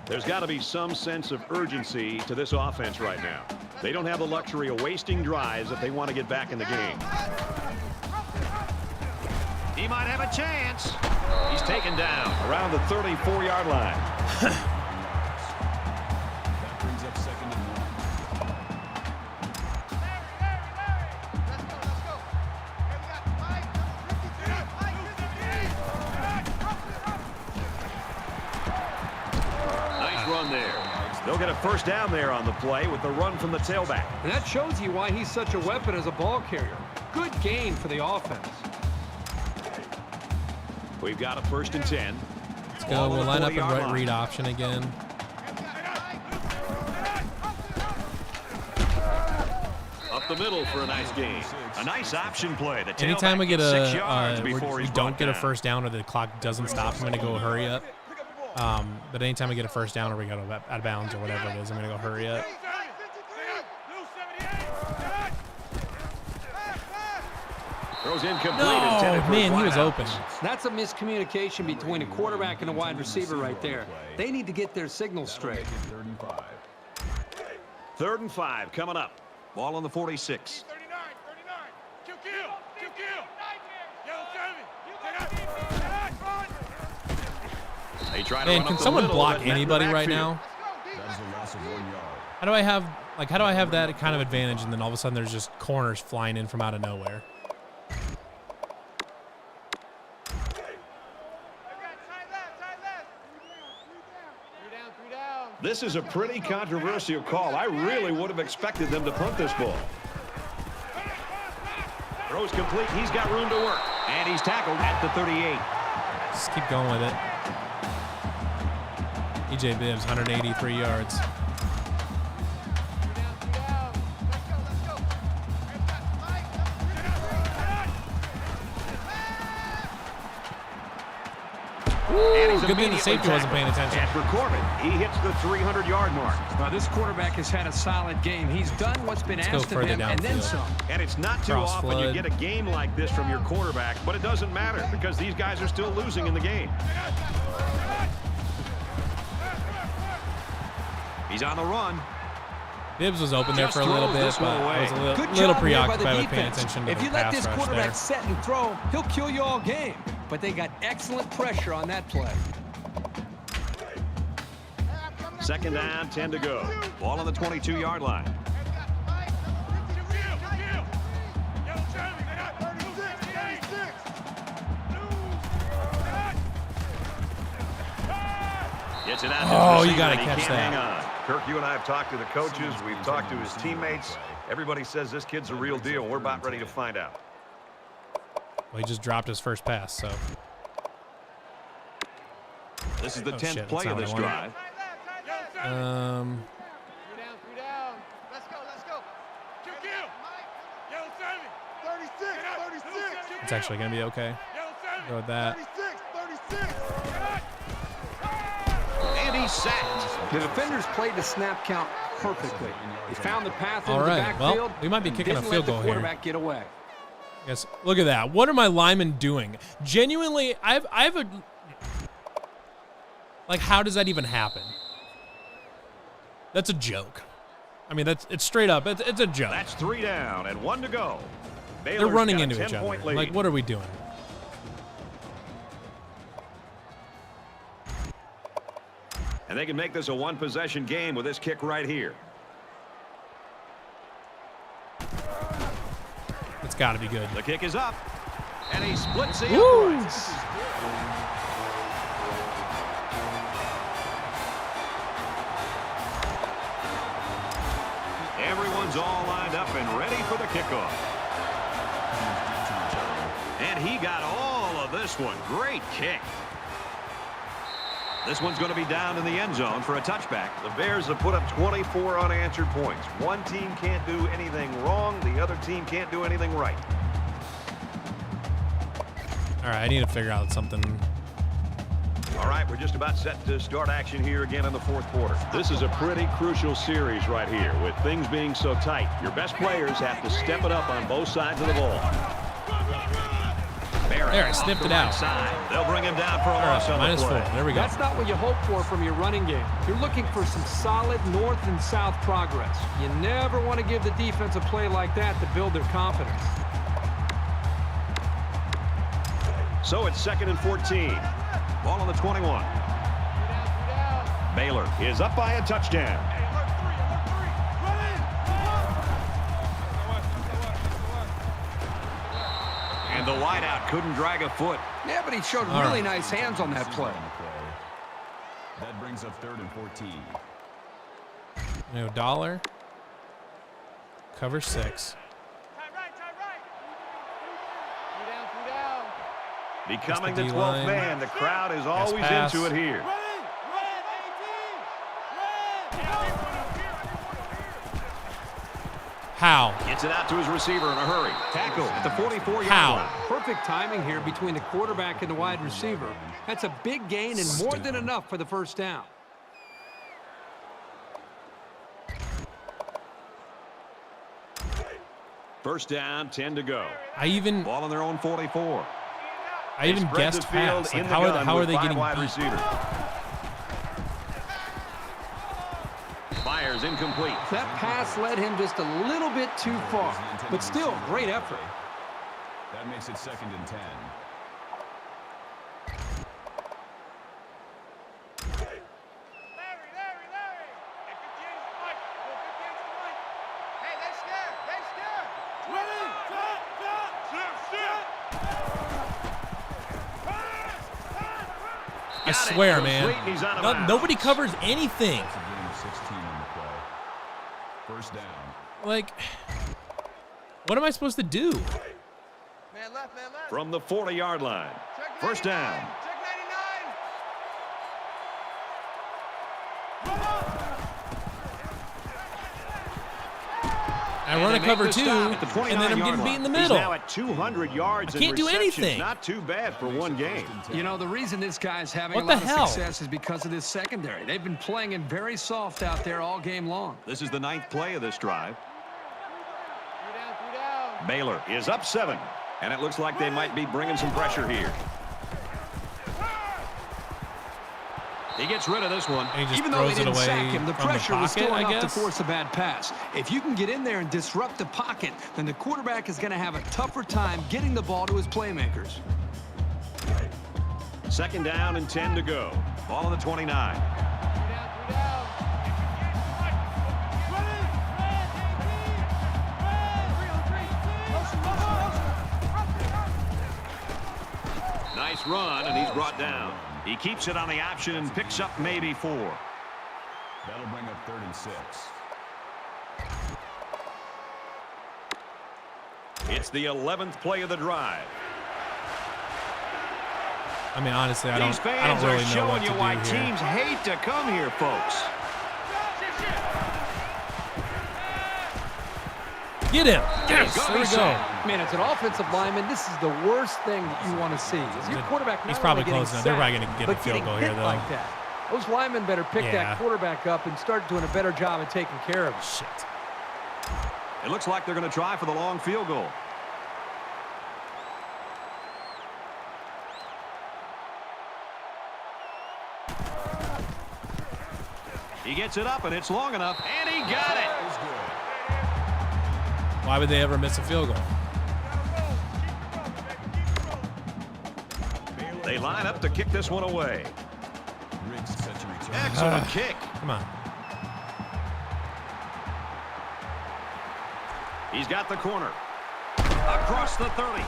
There's got to be some sense of urgency to this offense right now. They don't have the luxury of wasting drives if they want to get back in the game. He might have a chance. He's taken down around the 34-yard line. That brings up 2nd and 1. Nice run there. They'll get a first down there on the play with the run from the tailback. And that shows you why he's such a weapon as a ball carrier. Good gain for the offense. We've got a 1st and 10. Let's go. We'll line up in right read option again. Up the middle for a nice gain. A nice option play. The anytime we get we don't get a first down or the clock doesn't stop, I'm going to go hurry up. But anytime we get a first down or we go out of bounds or whatever it is, I'm going to go hurry up. Throws incomplete. No, man, he was open. That's a miscommunication between a quarterback and a wide receiver right there. They need to get their signals straight. 3rd and 5. 3rd and 5 coming up. Ball on the 46. Man, can someone block anybody right now? That is a loss of 1 yard. How do I have that kind of advantage and then all of a sudden there's just corners flying in from out of nowhere? This is a pretty controversial call. I really would have expected them to punt this ball. Throws complete. He's got room to work. And he's tackled at the 38. Just keep going with it. EJ Bibbs, 183 yards. Good thing the safety wasn't paying attention. And for Corbin, he hits the 300-yard mark. Now, this quarterback has had a solid game. He's done what's been asked of him and then some. And it's not too often you get a game like this from your quarterback, but it doesn't matter because these guys are still losing in the game. He's on the run. Bibbs was open there for a little bit, but I was a little preoccupied with paying attention to the pass rush there. If you let this quarterback set and throw, he'll kill you all game. But they got excellent pressure on that play. 2nd down, 10 to go. Ball on the 22-yard line. Gets it out. Oh, you got to catch that. Hang on. Kirk, you and I have talked to the coaches. We've talked to his teammates. Everybody says this kid's a real deal. We're about ready to find out. Well, he just dropped his first pass, so. This is the 10th play of this drive. It's actually going to be okay. Go with that. And he's sacked. The defenders played the snap count perfectly. They found the path into All right. the backfield. Well, we might be kicking a field goal here. Quarterback get away. Yes. Look at that. What are my linemen doing? Genuinely, I have a. Like, how does that even happen? That's a joke. I mean, it's straight up. It's a joke. That's 3 down and 1 to go. They're running into each other. Like, what are we doing? And they can make this a one-possession game with this kick right here. It's got to be good. The kick is up. And he splits the Woo! uprights. Everyone's all lined up and ready for the kickoff. And he got all of this one. Great kick. This one's going to be down in the end zone for a touchback. The Bears have put up 24 unanswered points. One team can't do anything wrong. The other team can't do anything right. All right, I need to figure out something. All right, we're just about set to start action here again in the fourth quarter. This is a pretty crucial series right here with things being so tight. Your best players have to step it up on both sides of the ball. There, I sniffed it out. They'll bring him down for a loss on the play. -4. There we go. That's not what you hope for from your running game. You're looking for some solid north and south progress. You never want to give the defense a play like that to build their confidence. So it's 2nd and 14. Ball on the 21. Baylor is up by a touchdown. And the wideout couldn't drag a foot. Yeah, but he showed really nice hands on that play. That brings up 3rd and 14. No dollar. Cover 6. Becoming the the 12th D-line. man, the crowd is always pass. into it here. How? Gets it out to his receiver in a hurry. Tackle at the 44-yard How? line. Perfect timing here between the quarterback and the wide receiver. That's a big gain and more than enough for the first down. First down, 10 to go. I even Ball on their own 44. guessed pass. Like, how are they getting wide beat? receiver. Fires incomplete. That pass led him just a little bit too far, but still, great effort. That makes it 2nd and 10. I swear, man. He's out of bounds. Nobody covers anything. It's a gain of 16 on the play. First down. Like, what am I supposed to do? Man left, man left. From the 40-yard line. Check First 99. down. Check 99. I run a cover 2, At the and then I'm 29-yard getting beat line. in the middle. He's now at 200 yards I can't in do receptions. anything. Not too bad for one game. You know, the reason this guy's having What a the lot hell? of success is because of this secondary. They've been playing him very soft out there all game long. This is the 9th play of this drive. 3 down. Baylor is up 7, and it looks like they might be bringing some pressure here. He gets rid of this one. And he just Even though they throws it didn't away sack him, the from pressure was pocket, still I enough to guess. force a bad pass. If you can get in there and disrupt the pocket, then the quarterback is going to have a tougher time getting the ball to his playmakers. 2nd down and 10 to go. Ball on the 29. 3 down. Nice run, and he's brought down. He keeps it on the option and picks up maybe 4. That'll bring up 3rd and 6. It's the 11th play of the drive. I mean, honestly, I These don't fans really are know showing what to you do why here. teams hate to come here, folks. Get him. Yes, gonna there we be go. sacked. Man, as an offensive lineman, this is the worst thing that you want to see. Is your quarterback He's not probably only getting close enough. They're probably sacked, gonna get but a field getting goal hit here, though. like that. Those linemen better pick Yeah. that quarterback up and start doing a better job of taking care of it. Shit. It looks like they're going to try for the long field goal. He gets it up, and it's long enough, and he got it. Why would they ever miss a field goal? They line up to kick this one away. Riggs set to return. Excellent kick. Come on. He's got the corner. Across the 30.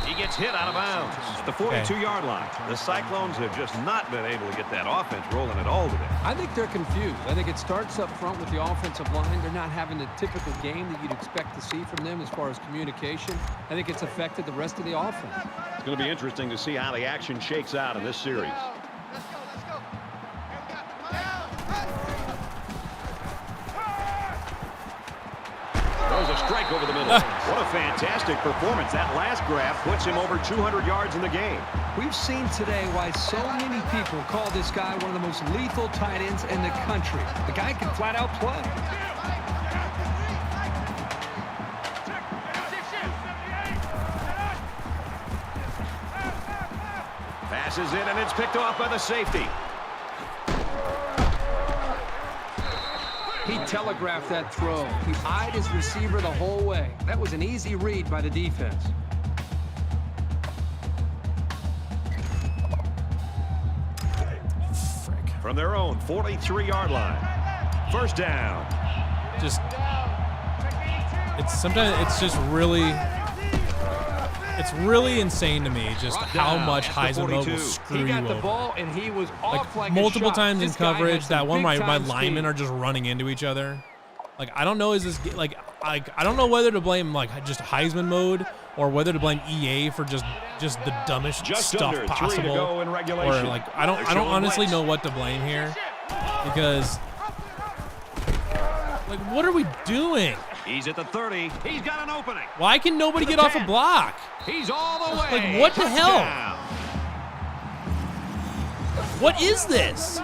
He gets hit out of bounds at the 42-yard line. The Cyclones have just not been able to get that offense rolling at all today. I think they're confused. I think it starts up front with the offensive line. They're not having the typical game that you'd expect to see from them as far as communication. I think it's affected the rest of the offense. It's going to be interesting to see how the action shakes out in this series. Let's go, let's go. Throws a strike over the middle. What a fantastic performance. That last grab puts him over 200 yards in the game. We've seen today why so many people call this guy one of the most lethal tight ends in the country. The guy can flat out play. Passes in, and it's picked off by the safety. He telegraphed that throw. He eyed his receiver the whole way. That was an easy read by the defense. Frick. From their own 43-yard line. First down. Just, sometimes it's just really, it's really insane to me just how much Heisman mode will screw you He got the over. ball, and he was off like a multiple shot. times in This guy coverage has that some one my big-time linemen speed. are just running into each other. Like, I don't know, is this like I don't know whether to blame like just Heisman mode or whether to blame EA for just the dumbest Just stuff under 3 to possible. go in Or regulation. like I don't honestly know what to blame here, because like, what are we doing? He's at the 30. He's got an opening. Why can nobody get off a block? He's all the way. Like, what the hell? Touchdown. What is this?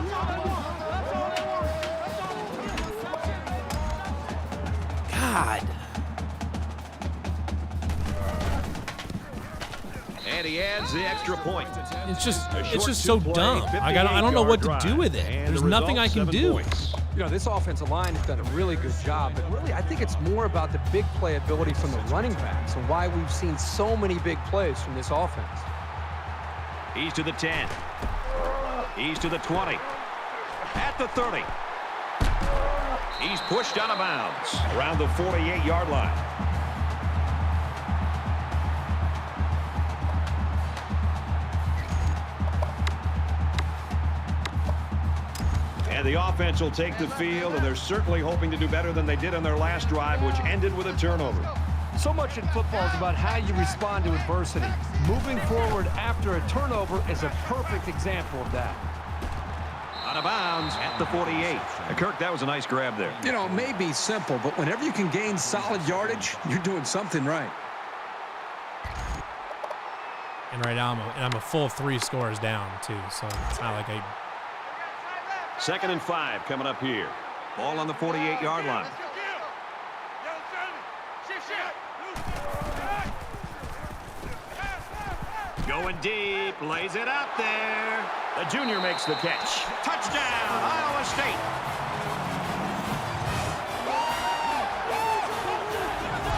God. And he adds the extra point. It's just short so two-play, dumb. I don't know what to 58-yard do with it. drive. And There's the nothing I result, can 7 do. points. You know, this offensive line has done a really good job, but really I think it's more about the big playability from the running backs and why we've seen so many big plays from this offense. He's to the 10. He's to the 20. At the 30. He's pushed out of bounds around the 48-yard line. And the offense will take the field, and they're certainly hoping to do better than they did on their last drive, which ended with a turnover. So much in football is about how you respond to adversity. Moving forward after a turnover is a perfect example of that. Out of bounds at the 48. Kirk, that was a nice grab there. You know, it may be simple, but whenever you can gain solid yardage, you're doing something right. And right now I'm a full 3 scores down too, so it's not like I. 2nd and 5 coming up here. Ball on the 48-yard line. Going deep, lays it out there. The junior makes the catch. Touchdown, Iowa State.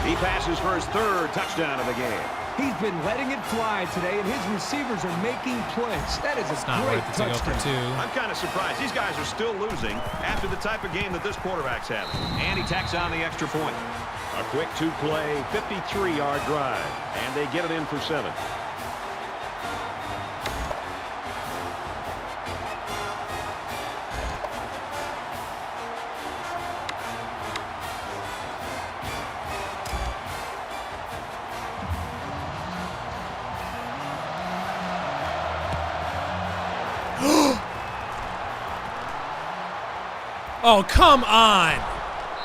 He passes for his 3rd touchdown of the game. He's been letting it fly today, and his receivers are making plays. That is It's a not great worth it to go for touchdown. 2. I'm kind of surprised. These guys are still losing after the type of game that this quarterback's having. And he tacks on the extra point. A quick 2-play, 53-yard drive. And they get it in for 7. Oh, come on.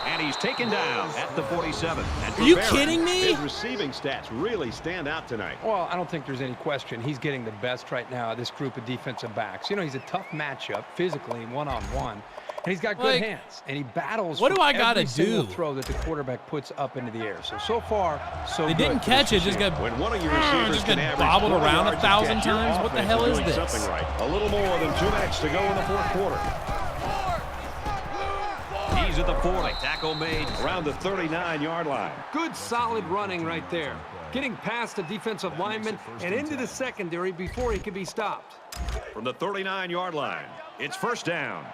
And he's taken down at the 47. And for Are you Barron, kidding me? His receiving stats really stand out tonight. Well, I don't think there's any question. He's getting the best right now of this group of defensive backs. You know, he's a tough matchup physically, one-on-one. And he's got good Like, hands. And he battles what do for I gotta every single do? throw that the quarterback puts up into the air. So far, so They good. didn't for catch this it, just receiver. got When one of your receivers just can got average bobbled 20 around yards 1,000 catch, your times. What the offense hell is doing this? something right. A little more than 2 minutes to go in the 4th quarter. He's at the 40. Tackle made around the 39-yard line. Good, solid running right there. Getting past the defensive lineman and into the secondary before he could be stopped. from the 39-yard line. It's first down.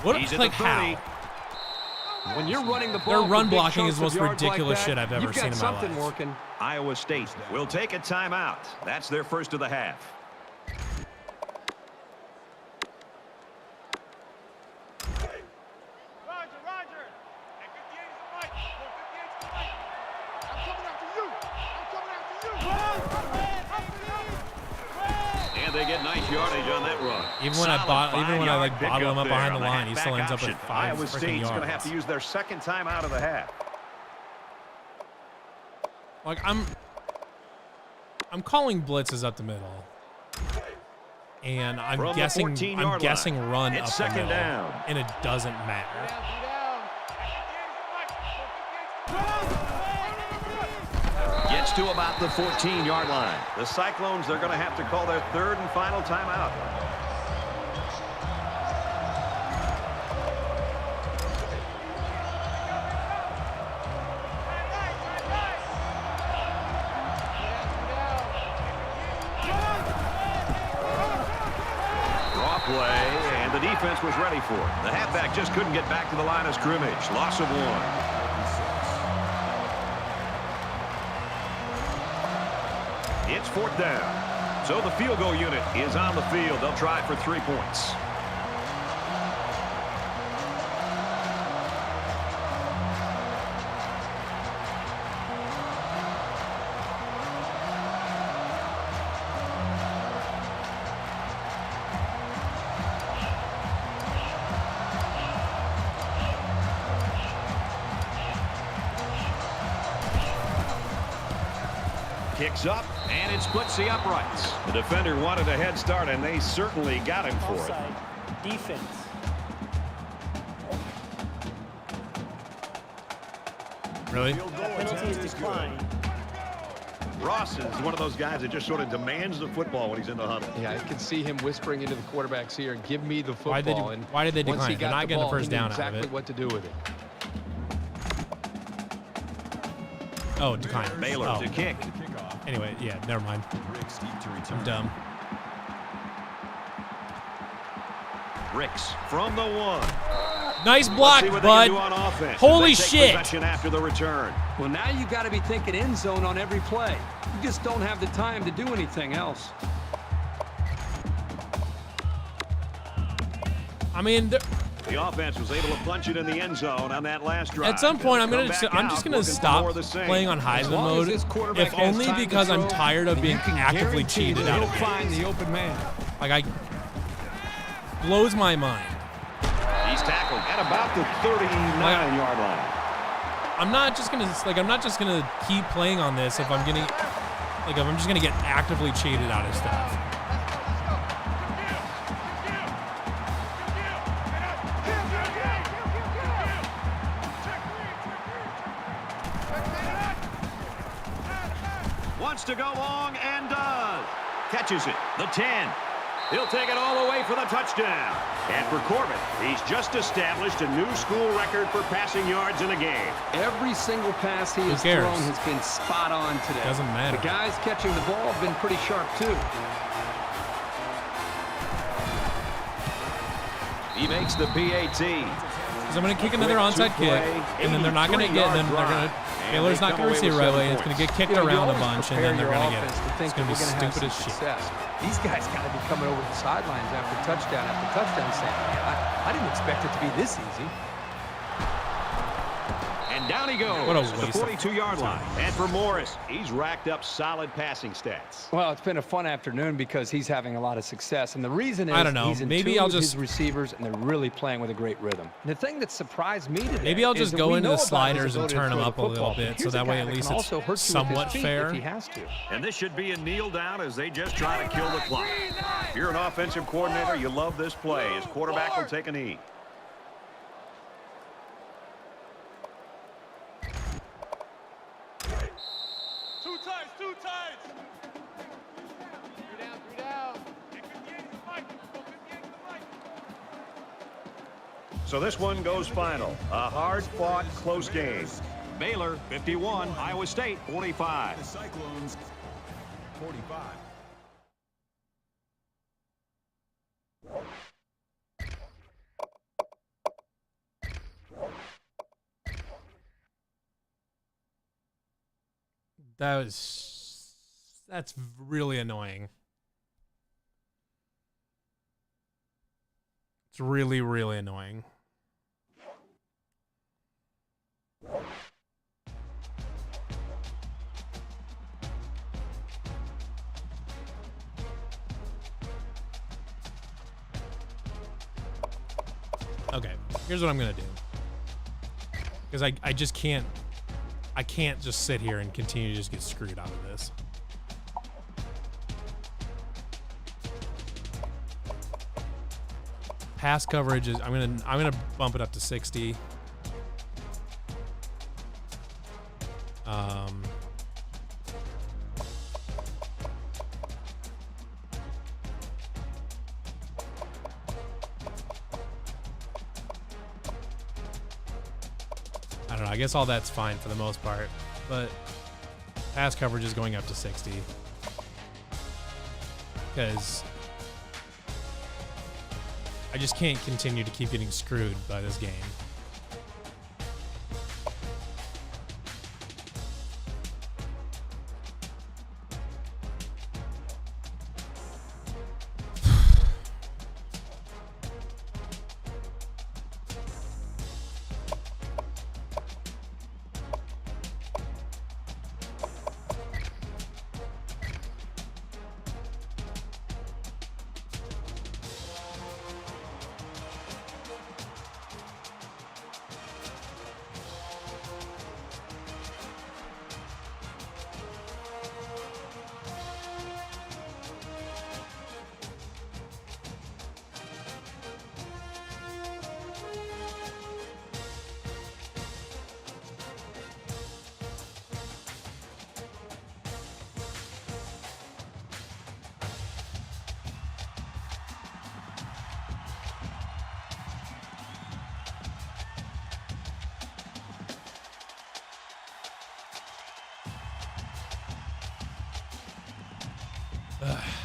What? He's at Like the 30. how? When you're running the ball, Their run for big blocking is the chunks most of yards ridiculous like shit that, I've ever you've got seen in my something life. working. Iowa State will take a timeout. That's their first of the half. And they get nice yardage on that run. Even when I bottle him up behind the line, he still ends up with 5 Iowa freaking State's yards. going to have to use their second timeout of the half. Like I'm calling blitzes up the middle, and I'm From the guessing 14-yard line, run it's up the second middle, down. and it doesn't matter. Gets to about the 14-yard line. The Cyclones, they're going to have to call their third and final timeout. Draw play, and the defense was ready for it. The halfback just couldn't get back to the line of scrimmage. Loss of 1. It's fourth down. So the field goal unit is on the field. They'll try for 3 points. Kicks up, and it splits the uprights. The defender wanted a head start, and they certainly got him for it. Defense. Really? Penalty is declined. Ross is one of those guys that just sort of demands the football when he's in the huddle. Yeah, I can see him whispering into the quarterback's ear, "Give me the football." Why did they once he decline? They're got not the getting the ball, first he knew down out of exactly it. what to do with it. Oh, decline. Baylor Oh. to kick. Anyway, yeah, never mind. I'm dumb. Ricks from the 1. Nice block, Let's see what they can do bud. on offense. Holy They take shit. possession after the return. Well, now you've got to be thinking end zone on every play. You just don't have the time to do anything else. I mean, The offense was able to punch it in the end zone on that last drive. at some point, I'm They'll just come back gonna out looking for stop more of the same. playing on Heisman long as mode, this quarterback if has only time to because I'm throw, tired of and being you can actively guarantee cheated that out he'll of find games. the open man. Like, blows my mind. He's tackled at about the 39-yard line. I'm not just gonna keep playing on this if I'm just gonna get actively cheated out of stuff. Wants to go long and does. Catches it. The 10. He'll take it all the way for the touchdown. And for Corbin, he's just established a new school record for passing yards in a game. Every single pass he has cares? thrown has been spot on today. Doesn't matter. The guys catching the ball have been pretty sharp, too. He makes the PAT. Because I'm gonna kick another onside kick, and then they're not gonna get. Then they're gonna. Baylor's not gonna receive it right away. It's gonna get kicked You know, you around a always bunch, and prepare then they're your gonna get offense to it. think It's gonna be that we're gonna have stupid as some shit. success. These guys got to be coming over the sidelines after touchdown saying, I didn't expect it to be this easy. And down he goes. What a at the waste of 42-yard line. And for Morris, he's racked up solid passing stats. Well, it's been a fun afternoon because he's having a lot of success. And the reason is I don't know. he's in Maybe tune I'll with just- his receivers, and they're really playing with a great rhythm. The thing that surprised me today Maybe I'll is just that go we into know the about his sliders and ability to turn them throw up the a little football. bit, Here's so a that guy way at that least can it's also hurt you with his somewhat feet fair. if he has to. And this should be a kneel down as they just try to kill the clock. If you're an offensive coordinator, you love this play. His quarterback will take a knee. Two times. 3 down. So this one goes final. A hard-fought, close game. Baylor 51, Iowa State 45. The Cyclones 45. That's really annoying. It's really, really annoying. Okay, here's what I'm gonna do. Because I just can't, I can't just sit here and continue to just get screwed out of this. Pass coverage is, I'm gonna bump it up to 60. I don't know. I guess all that's fine for the most part, but pass coverage is going up to 60 because I just can't continue to keep getting screwed by this game.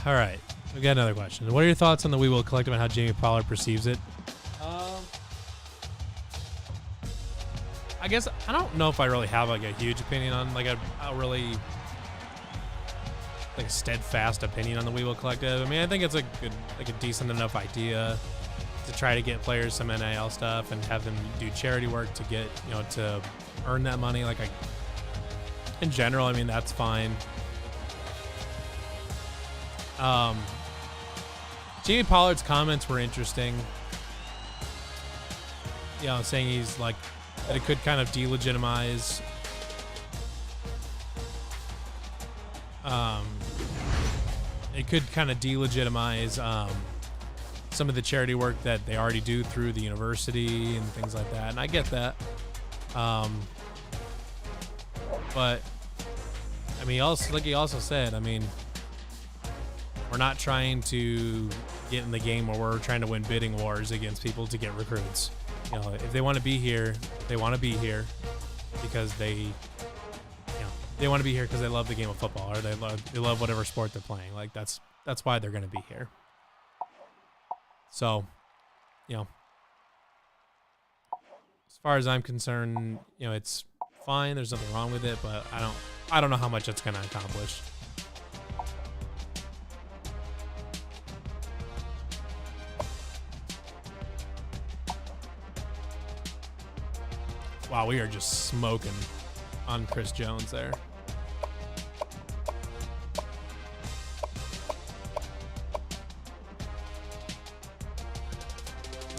All right, we got another question. What are your thoughts on the We Will Collective and how Jamie Pollard perceives it? I guess I don't know if I really have like a huge opinion on like a really like steadfast opinion on the We Will Collective. I mean, I think it's a good, like a decent enough idea to try to get players some NIL stuff and have them do charity work to get, you know, to earn that money. Like, in general, I mean, that's fine. Jamie Pollard's comments were interesting. You know, saying he's like that it could kind of delegitimize some of the charity work that they already do through the university and things like that, and I get that. But I mean, also, like he also said, I mean, we're not trying to get in the game where we're trying to win bidding wars against people to get recruits. You know, if they want to be here, they want to be here because they want to be here because they love the game of football, or they love whatever sport they're playing. Like that's why they're going to be here. So, you know, as far as I'm concerned, you know, it's fine. There's nothing wrong with it, but I don't know how much it's going to accomplish. Wow, we are just smoking on Chris Jones there.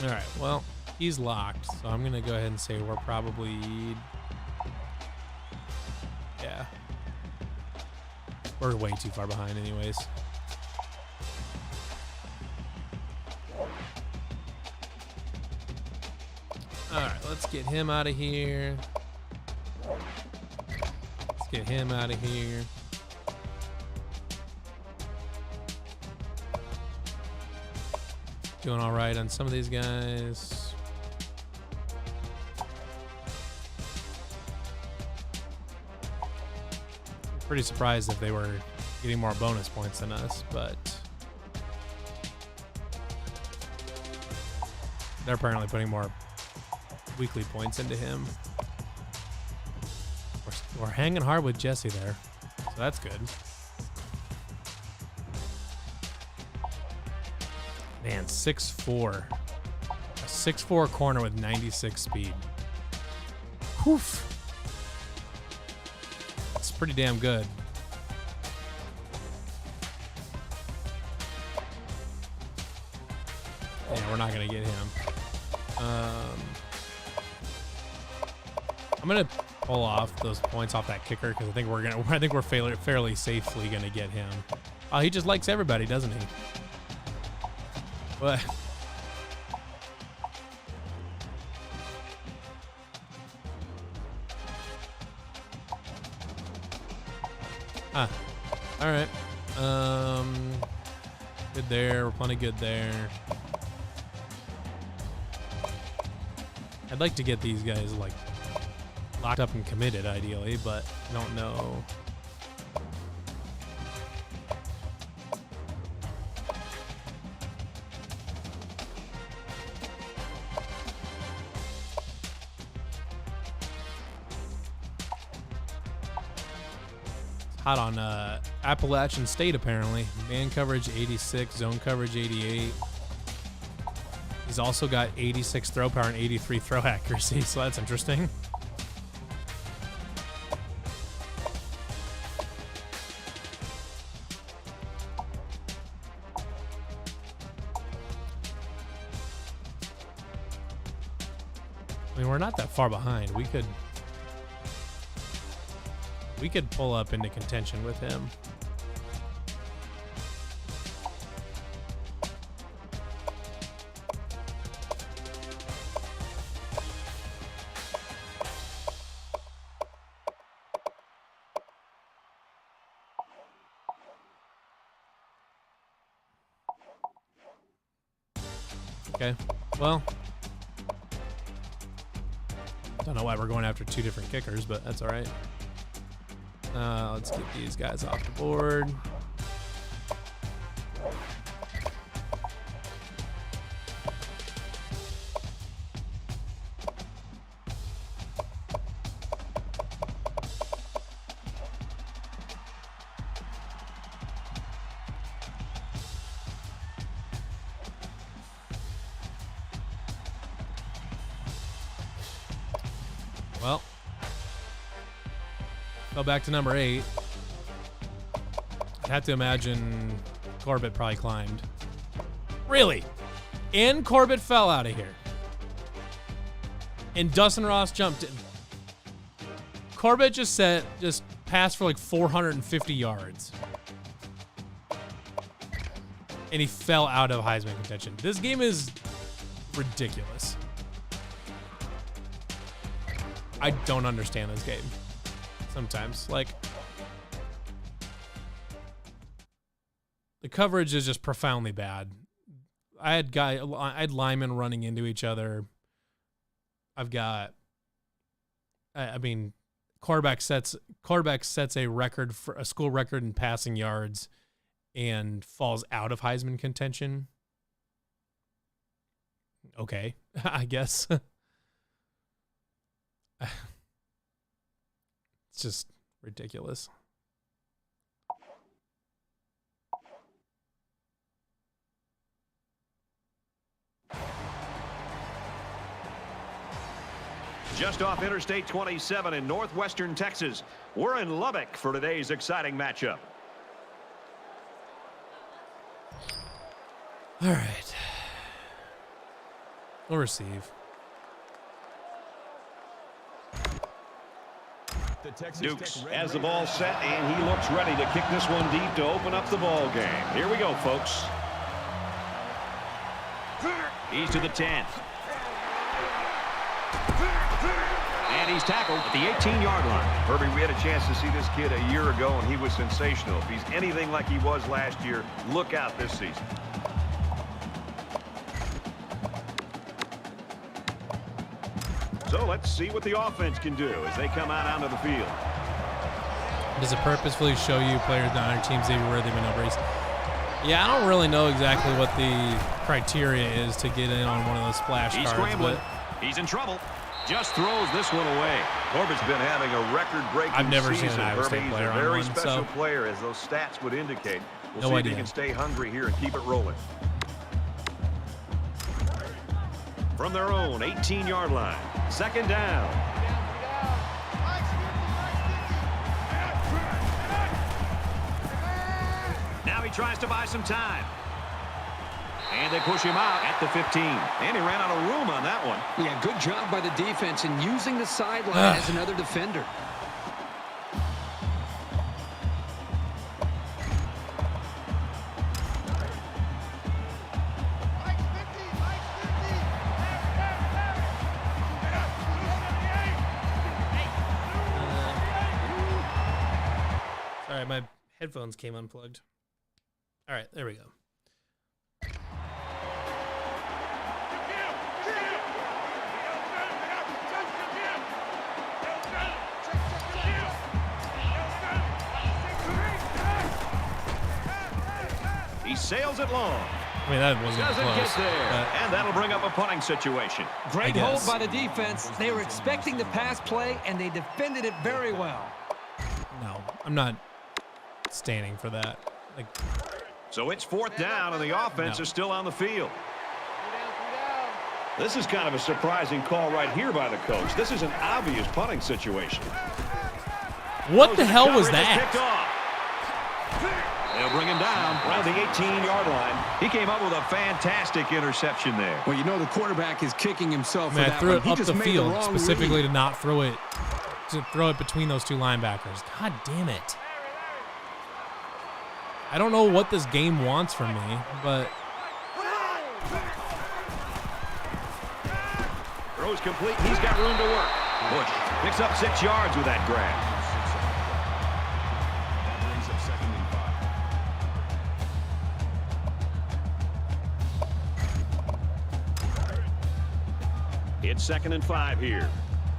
All right, well, he's locked, so I'm going to go ahead and say we're probably, yeah, we're way too far behind anyways. All right, let's get him out of here. Let's get him out of here. Doing all right on some of these guys. Pretty surprised if they were getting more bonus points than us, but they're apparently putting more weekly points into him. We're hanging hard with Jesse there, so that's good. Man, 6'4". A 6'4" corner with 96 speed. Woof. That's pretty damn good. Yeah, we're not gonna get him. I'm gonna pull off those points off that kicker because I think we're fairly safely gonna get him. Oh, he just likes everybody, doesn't he? What? Ah, all right. Good there. We're plenty good there. I'd like to get these guys like locked up and committed, ideally, but I don't know. Hot on Appalachian State, apparently. Man coverage 86, zone coverage 88. He's also got 86 throw power and 83 throw accuracy, so that's interesting. I mean, we're not that far behind. We could pull up into contention with him. Okay, well, don't know why we're going after two different kickers, but that's all right. Let's get these guys off the board. Well, go back to number 8. I have to imagine Corbett probably climbed. Really? And Corbett fell out of here. And Dustin Ross jumped in. Corbett just passed for like 450 yards. And he fell out of Heisman contention. This game is ridiculous. I don't understand this game sometimes. Like, the coverage is just profoundly bad. I had linemen running into each other. I've got, I mean, quarterback sets a record for a school record in passing yards and falls out of Heisman contention. Okay, I guess. It's just ridiculous. Just off Interstate 27 in northwestern Texas. We're in Lubbock for today's exciting matchup. All right. We'll receive. Dukes has the ball set, and he looks ready to kick this one deep to open up the ball game. Here we go, folks. He's to the 10. And he's tackled at the 18-yard line. Herbie, we had a chance to see this kid a year ago, and he was sensational. If he's anything like he was last year, look out this season. So let's see what the offense can do as they come out onto the field. Does it purposefully show you players on other teams maybe where they've been overrated? Yeah, I don't really know exactly what the criteria is to get in on one of those splash He's cards. scrambling. But He's in trouble. Just throws this one away. Corbett's been having a record-breaking season. I've never seen an Iowa State He's player a on very one, special so player, as those stats would indicate. We'll no see idea. if he can stay hungry here and keep it rolling. From their own 18-yard line, second down. Now he tries to buy some time. And they push him out at the 15. And he ran out of room on that one. Yeah, good job by the defense in using the sideline as another defender. Sorry, my headphones came unplugged. All right, there we go. He sails it long. I mean, that wasn't Doesn't close. get there. But And that'll bring up a punting situation. Great I hold guess. by the defense. They were expecting the pass play, and they defended it very well. no, I'm not standing for that. Like, So it's fourth down, and the offense is still on the field. This is kind of a surprising call right here by the coach. This is an obvious punting situation. what the hell was Coverage is that? picked off. They'll bring him down around the 18-yard line. He came up with a fantastic interception there. Well, you know the quarterback is kicking himself I mean, for I that threw one. it He up just the made field wrong specifically read. to not throw it between those two linebackers. God damn it. I don't know what this game wants from me, but Throws complete. He's got room to work. Bush picks up 6 yards with that grab. That brings up second and 5. It's 2nd and 5 here.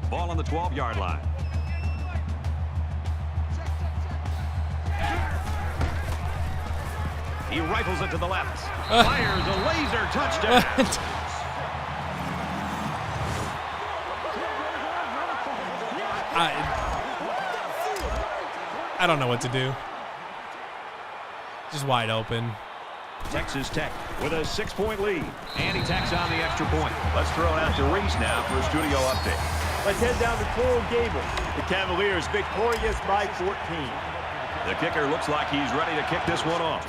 Ball on the 12-yard line. He rifles it to the left. Fires a laser touchdown. I don't know what to do. Just wide open. Texas Tech with a 6-point lead. And he tacks on the extra point. Let's throw it out to Reese now for a studio update. Let's head down to Coral Gables. The Cavaliers victorious by 14. The kicker looks like he's ready to kick this one off.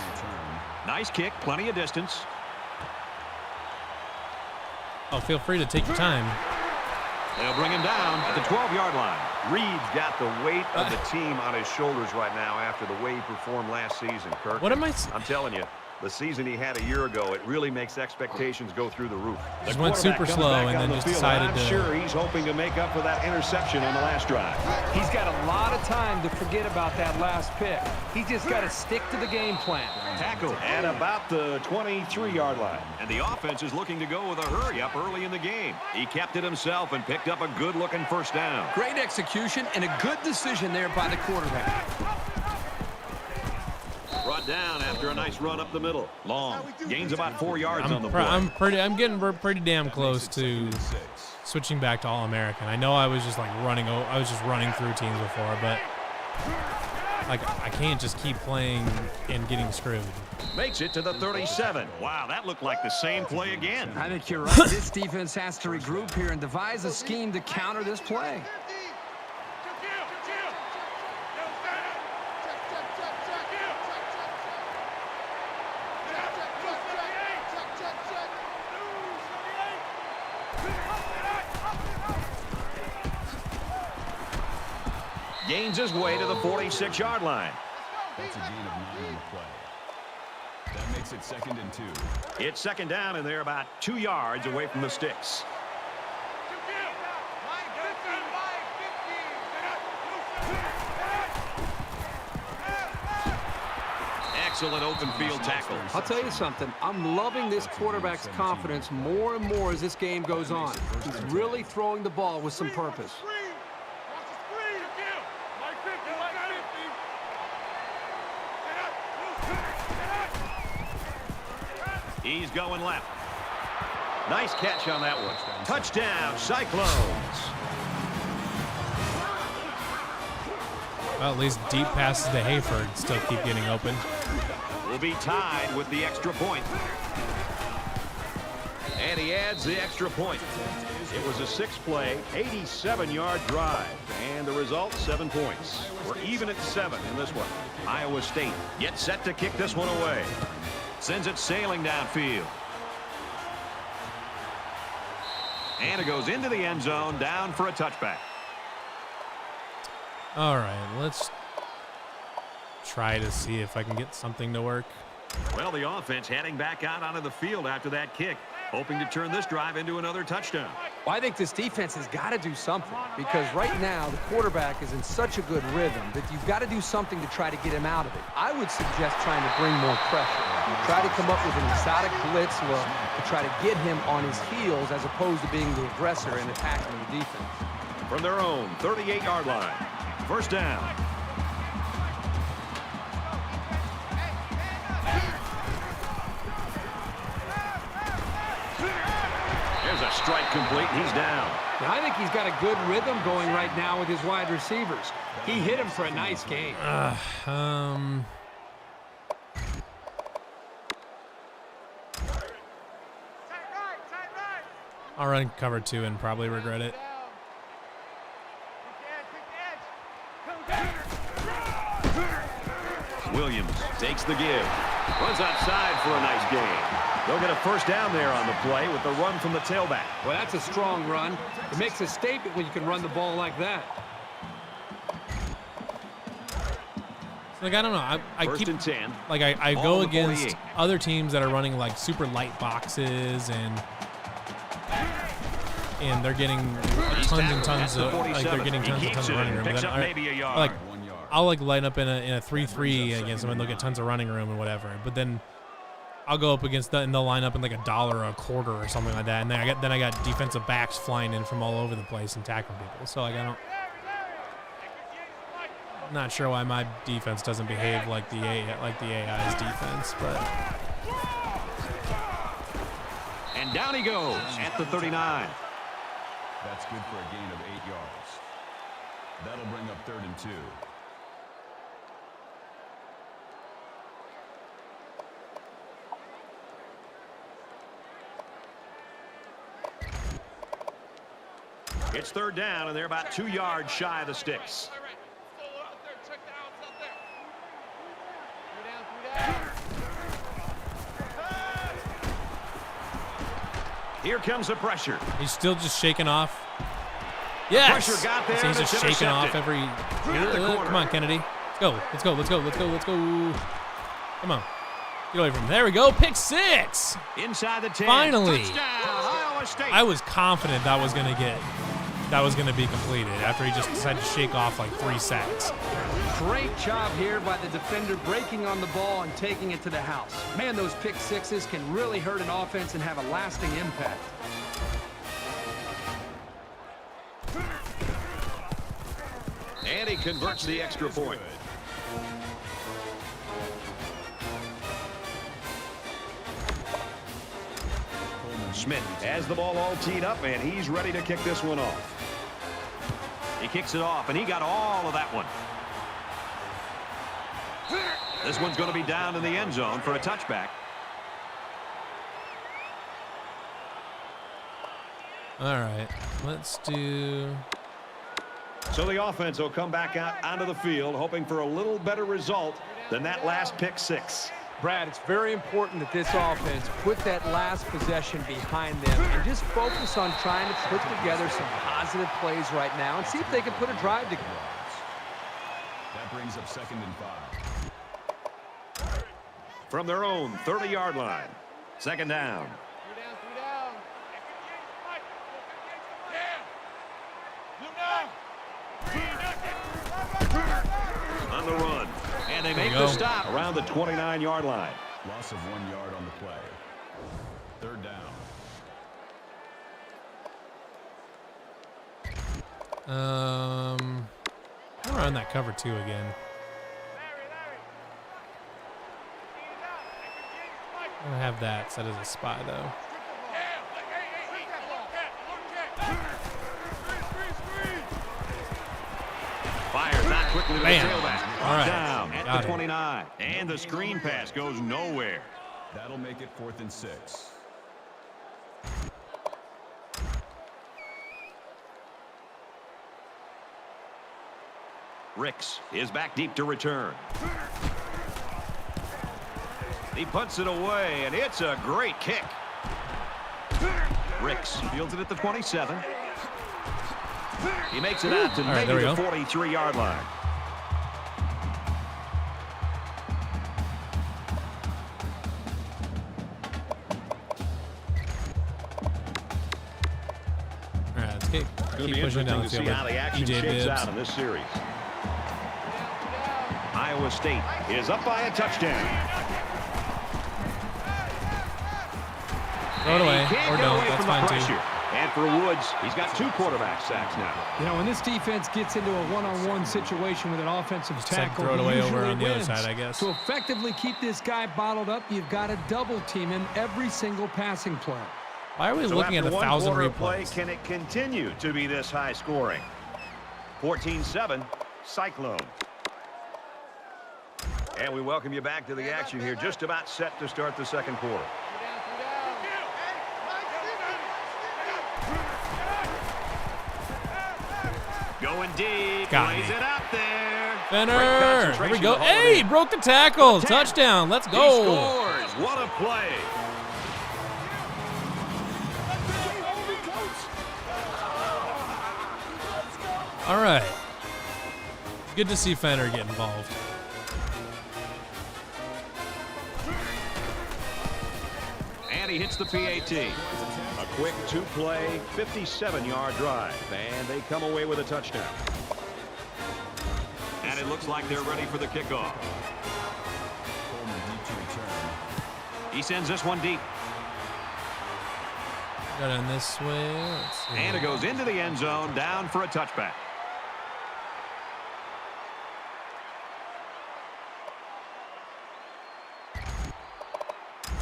Nice kick, plenty of distance. Oh, feel free to take your time. They'll bring him down at the 12-yard line. Reed's got the weight of the team on his shoulders right now after the way he performed last season, Kirk. What am I? I'm telling you, the season he had a year ago, it really makes expectations go through the roof. Just The went quarterback super comes slow back and on then the just field, decided and I'm to- sure he's hoping to make up for that interception on the last drive. He's got a lot of time to forget about that last pick. He just got to stick to the game plan. Tackle at about the 23-yard line. And the offense is looking to go with a hurry-up early in the game. He kept it himself and picked up a good-looking first down. Great execution and a good decision there by the quarterback. Brought down after a nice run up the middle. Long. Gains about 4 yards on the play. I'm getting pretty damn close to 6. switching back to All-American. I know I was just like running through teams before, but like I can't just keep playing and getting screwed. Makes it to the 37. Wow, that looked like the same play again. I think you're right. This defense has to regroup here and devise a scheme to counter this play. Gains his way to the 46-yard line. That's a gain of 9 on the play. That makes it 2nd and 2. It's second down, and they're about 2 yards away from the sticks. Excellent open field tackle. I'll tell you something. I'm loving this quarterback's confidence more and more as this game goes on. He's really throwing the ball with some purpose. He's going left. Nice catch on that one. Touchdown, Cyclones. Well, at least deep passes to Hayford still keep getting open. Will be tied with the extra point. And he adds the extra point. It was a 6-play, 87-yard drive. And the result, 7 points. We're even at 7 in this one. Iowa State gets set to kick this one away. Sends it sailing downfield. And it goes into the end zone, down for a touchback. All right, let's try to see if I can get something to work. Well, the offense heading back out onto the field after that kick, hoping to turn this drive into another touchdown. Well, I think this defense has got to do something because right now the quarterback is in such a good rhythm that you've got to do something to try to get him out of it. I would suggest trying to bring more pressure. Try to come up with an exotic blitz look to try to get him on his heels as opposed to being the aggressor and attacking the defense. From their own 38-yard line, first down. There's a strike complete. He's down. Now, I think he's got a good rhythm going right now with his wide receivers. He hit him for a nice game. I'll run cover 2 and probably regret it. Williams takes the give. Runs outside for a nice gain. They'll get a first down there on the play with the run from the tailback. Well, that's a strong run. It makes a statement when you can run the ball like that. Like, I don't know. I First keep and 10. like I Ball go on the against 48. other teams that are running like super light boxes and they're getting tons and tons of like they're getting tons and tons of running room. Picks But up then maybe a yard. like I'll like line up in a 3-3 against them and they'll get tons of running room and whatever. But then I'll go up against that and they'll line up in like $1 a quarter or something like that. And then I got defensive backs flying in from all over the place and tackling people. So like I'm not sure why my defense doesn't behave like the AI's defense, but. And down he goes at the 39. That's good for a gain of 8 yards. That'll bring up 3rd and 2. It's 3rd down, and they're about 2 yards shy of the sticks. Here comes the pressure. He's still just shaking off. Yes! Pressure got there, So he's just that's shaking off intercepted. every... At the corner. Come on, Kennedy. Let's go. Let's go. Let's go. Let's go. Let's go. Come on. Get away from him. There we go. Pick 6. Inside the 10. Finally. Touchdown, Iowa State. I was confident that was going to be completed after he just decided to shake off like 3 sacks. Great job here by the defender breaking on the ball and taking it to the house. Man, those pick sixes can really hurt an offense and have a lasting impact. And he converts the extra point. Schmidt has the ball all teed up, and he's ready to kick this one off. He kicks it off, and he got all of that one. This one's going to be down in the end zone for a touchback. All right. Let's do... So the offense will come back out onto the field, hoping for a little better result than that last pick 6. Brad, it's very important that this offense put that last possession behind them and just focus on trying to put together some positive plays right now and see if they can put a drive together. That brings up 2nd and 5. From their own 30-yard line. 2nd down. On the run. And they make the stop around the 29-yard line. Loss of 1 yard on the play. 3rd down. I'll run that cover 2 again. I don't have that set as a spy, though. Fires that quickly to the Bam. tailback. All right. Down Got at it. the 29. And the screen pass goes nowhere. That'll make it 4th and 6. Ricks is back deep to return. He punts it away, and it's a great kick. Ricks fields it at the 27. He makes it out to All right, maybe there the we go. 43-yard line. All right, let's keep It's going to be pushing interesting down to the see field. how the action EJ shakes Bibbs. out in this series. Iowa State is up by a touchdown. Throw it away, He can't or get don't. away That's from the fine, pressure. too. And for Woods, he's got 2 quarterback sacks now. You know, when this defense gets into a one-on-one situation with an offensive Just like tackle, throw it he away over usually on the other wins. side, I guess. To effectively keep this guy bottled up, you've got to double team him every single passing play. Why are we looking at after 1,000 one quarter of play, replays? can it continue to be this high scoring? 14-7, Cyclones. And we welcome you back to the action here, just about set to start the second quarter. Going deep, Got lays me. it out there. Fenner, Great here we concentration go. to hold it Hey, in. broke the tackle. 10. Touchdown. Let's He go. scores. What a play. All right. Good to see Fenner get involved. And he hits the PAT. A quick 2-play, 57-yard drive. And they come away with a touchdown. And it looks like they're ready for the kickoff. Coleman deep to return. He sends this one deep. Got in this way. Let's see. And it goes into the end zone, down for a touchback.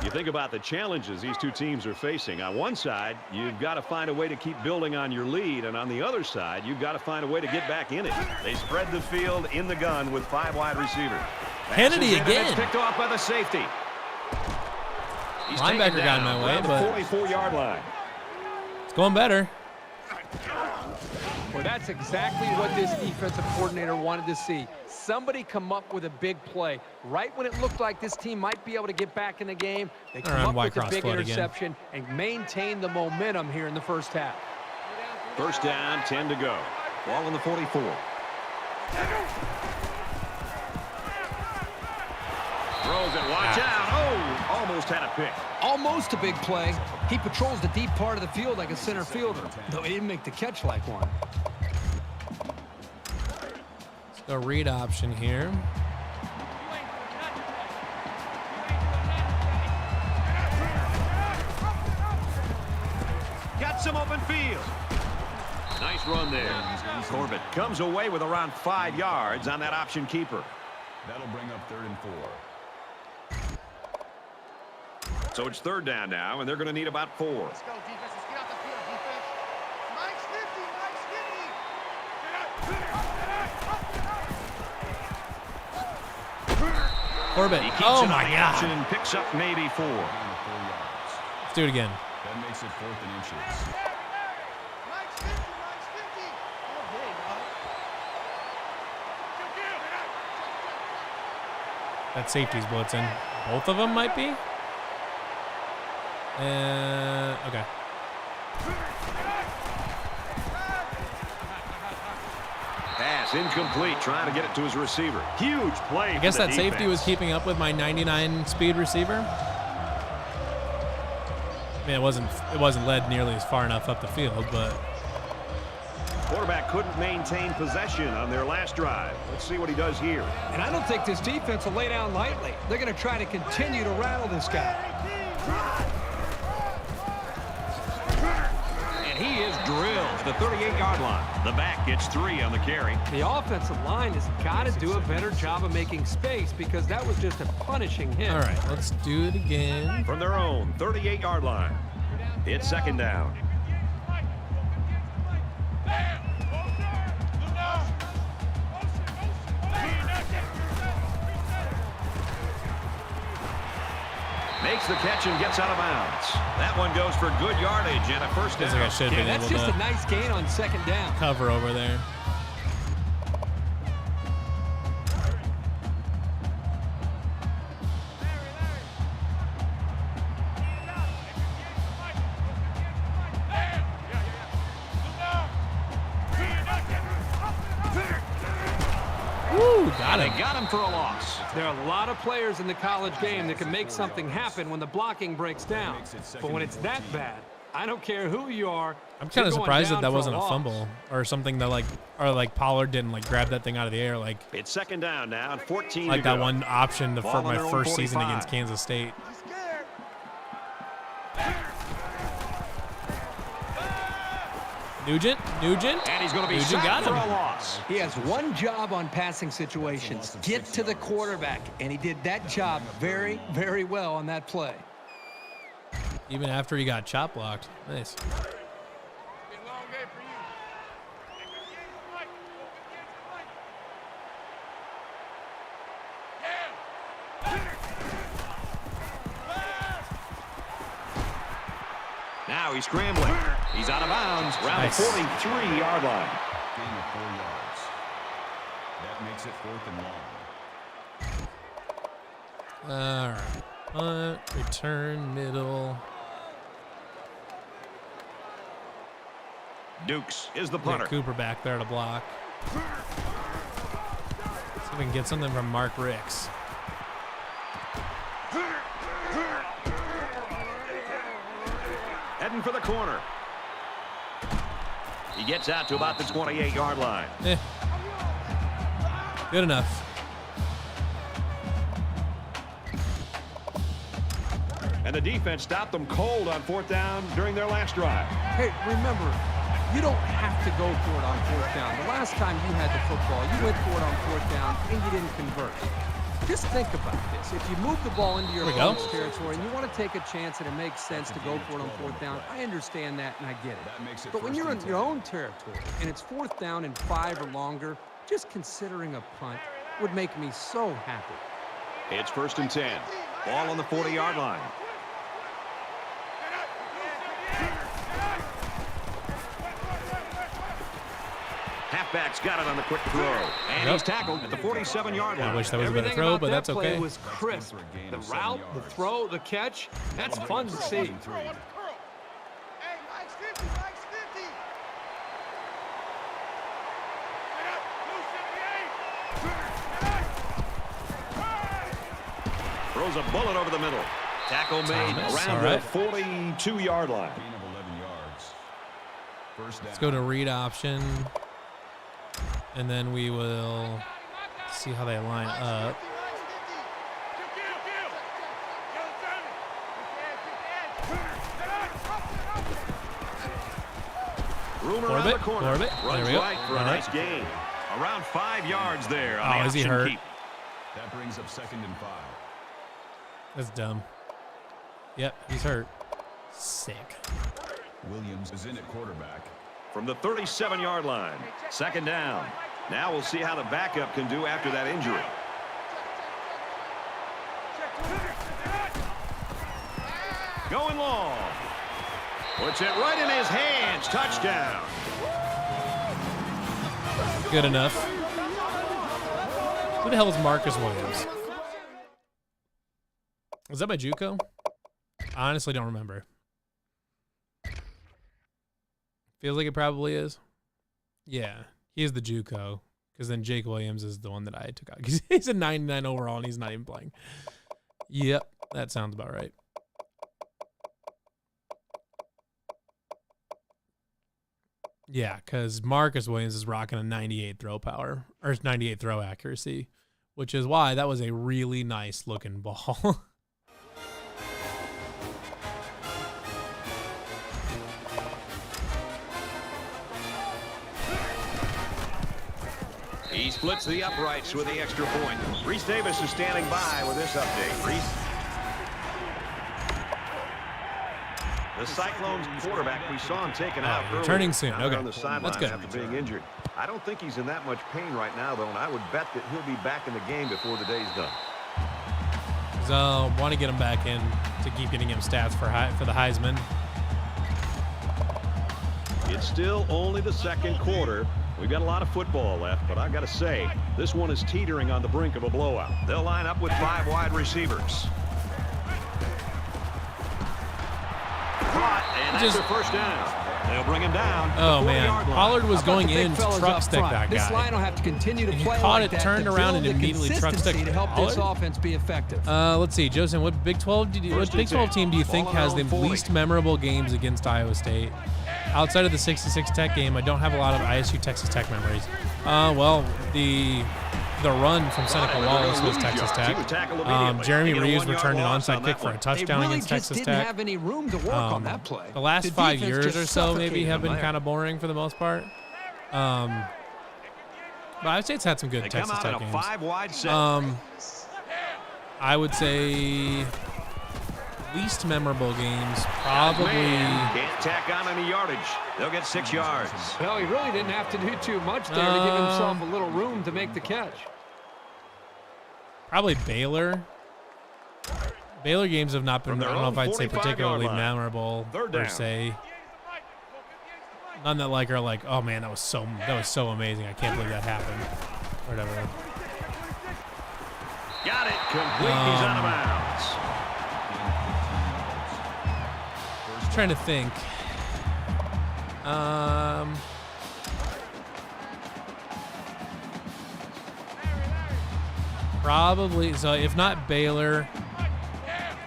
You think about the challenges these two teams are facing. On one side, you've got to find a way to keep building on your lead, and on the other side, you've got to find a way to get back in it. They spread the field in the gun with 5 wide receivers. Kennedy Passes in, and again. it's picked off by the safety. He's taken Linebacker got in down my way, around the but 44-yard line. it's going better. Well, that's exactly what this defensive coordinator wanted to see. Somebody come up with a big play. Right when it looked like this team might be able to get back in the game, they come Around up with a Whitecross big foot again. interception and maintain the momentum here in the first half. First down, 10 to go. Ball in the 44. Throws it, watch out. Oh, almost had a pick. Almost a big play. He patrols the deep part of the field like a center fielder, though he didn't make the catch like one. Let's go read option here. Got some open field. Nice run there. Corbett comes away with around 5 yards on that option keeper. That'll bring up 3rd and 4. So it's 3rd down now, and they're going to need about 4. Let's go, defense. Let's get out the field, defense. Mike's 50. Mike's 50. Corbett. He keeps Oh it my on the God. option and picks up maybe 4. Down to 4 yards. Let's do it again. That makes it 4th and inches. Mike's 50. Mike's 50. Oh, hey, dog. That safety's blitzing. Both of them might be. Okay. Pass incomplete, trying to get it to his receiver. Huge play. I guess that safety was keeping up with my 99 speed receiver. I mean, it wasn't led nearly as far enough up the field, but Quarterback couldn't maintain possession on their last drive. Let's see what he does here. And I don't think this defense will lay down lightly. They're going to try to continue to rattle this guy. And he is drilled. at the 38-yard line. The back gets 3 on the carry. The offensive line has got to do a better job of making space because that was just a punishing hit. All right, let's do it again. From their own 38-yard line. It's second down. Makes the catch and gets out of bounds. That one goes for good yardage and a first down. Feels like I should have been That's able just to a nice gain on second down. cover over there. Woo, got They him. got him for a loss. There are a lot of players in the college game that can make something happen when the blocking breaks down. But when it's that bad, I don't care who you are. I'm kind of you're going surprised that down that for wasn't a loss. fumble or something that like Pollard didn't like grab that thing out of the air like It's second down now and 14 like to that go. one option for Ball on my their own first season 45. against Kansas State. Nugent, And he's going to be Nugent got sacked for him. a loss. He has one job on passing situations. Get to the quarterback. And he did that job very, very well on that play. Even after he got chop blocked. Nice. Now he's scrambling. He's out of bounds around Nice. the 43-yard line. Gain of 4 yards. That makes it 4th and long. All right. Punt, return, middle. Dukes is the We got punter. Cooper back there to block. See if we can get something from Mark Ricks. Heading for the corner. He gets out to about the 28-yard line. Good enough. And the defense stopped them cold on 4th down during their last drive. Hey, remember, you don't have to go for it on 4th down. The last time you had the football, you went for it on 4th down, and you didn't convert. Just think about this. If you move the ball into your opponent's territory and you want to take a chance and it makes sense to go for it on 4th down, I understand that and I get it. But when you're in your own territory and it's 4th down and 5 or longer, just considering a punt would make me so happy. It's 1st and 10. Ball on the 40-yard line. Halfback's got it on the quick throw. And he's tackled at the 47-yard line. I wish that was a better Everything throw, about but that that's play okay. was crisp. The route, the throw, the catch, that's fun to see. Hey, Mike's 50, Mike's 50. Throws a bullet over the middle. Tackle made Thomas, around all the right. 42-yard line. Gain of 11 yards. First down. Let's go to read option. And then we will see how they line up. Room around the corner. Corbett. Runs There we go. right for a All nice right. gain. Around 5 yards there on Oh, the is he option hurt? keep. That brings up 2nd and 5. That's dumb. Yep, he's hurt. Sick. Williams is in at quarterback. From the 37-yard line. 2nd down. Now we'll see how the backup can do after that injury. Going long. Puts it right in his hands. Touchdown. Good enough. Who the hell is Marcus Williams? Was that by JUCO? I honestly don't remember. Feels like it probably is. Yeah, he is the JUCO. Because then Jake Williams is the one that I took out. Because he's a 99 overall and he's not even playing. Yep, that sounds about right. Yeah, because Marcus Williams is rocking a 98 throw power, or 98 throw accuracy, which is why that was a really nice looking ball. He splits the uprights with the extra point. Reese Davis is standing by with this update. Reese. The Cyclones quarterback, we saw him taken out earlier. Returning soon. Okay. On the sideline That's good. after being injured. I don't think he's in that much pain right now, though, and I would bet that he'll be back in the game before the day's done. So, want to get him back in to keep getting him stats for the Heisman. It's still only the second quarter. We've got a lot of football left, but I got to say, this one is teetering on the brink of a blowout. They'll line up with 5 wide receivers. Caught, and that's their first down. They'll bring him down. Oh, man. Pollard was going in to truck stick that guy. This line will have to continue to And he play caught like it, that turned to around, build and the immediately truck stick consistency to help this Pollard? offense be effective. Let's see, Joseph, what Big 12 team do you think has the least memorable games against Iowa State? Outside of the 66 Tech game, I don't have a lot of ISU Texas Tech memories. Well, the run from Seneca Wallace was Texas Tech. Jeremy Reeves returned an onside kick for a touchdown against Texas Tech. They really just didn't have any room to work on that play. The last 5 years or so maybe have been kind of boring for the most part. But I'd say it's had some good Texas Tech games. I would say least memorable games probably. Can't tack on any yardage. They'll get 6 yards. Well, he really didn't have to do too much there to give himself a little room to make the catch. Probably Baylor. Baylor games have not been, I don't know if I'd say particularly memorable per se. None that are like, oh man, that was so amazing. I can't believe that happened. Whatever. Got it. Complete. He's out of bounds. Trying to think. Probably, so if not Baylor,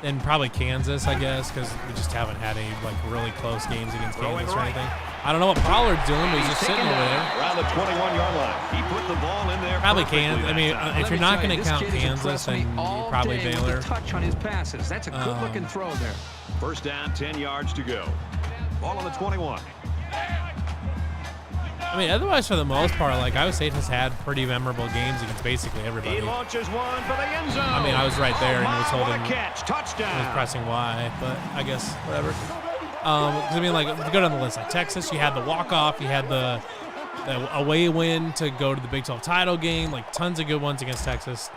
then probably Kansas, I guess, because we just haven't had any really close games against Kansas or anything. I don't know what Pollard's doing, but he's just sitting over there. Around the 21-yard line. He put the ball in there. Probably Kansas. I mean, if you're not going to count Kansas, then probably Baylor. Touch on his passes. That's a good-looking throw there. First down, 10 yards to go. Ball on the 21. I mean, otherwise, for the most part, Iowa State has had pretty memorable games against basically everybody. He launches one for the end zone. I mean, I was right there and was holding, catch, touchdown. Was pressing Y, but I guess whatever. I mean, if you go down the list, Texas, you had the walk-off, you had the away win to go to the Big 12 title game, tons of good ones against Texas.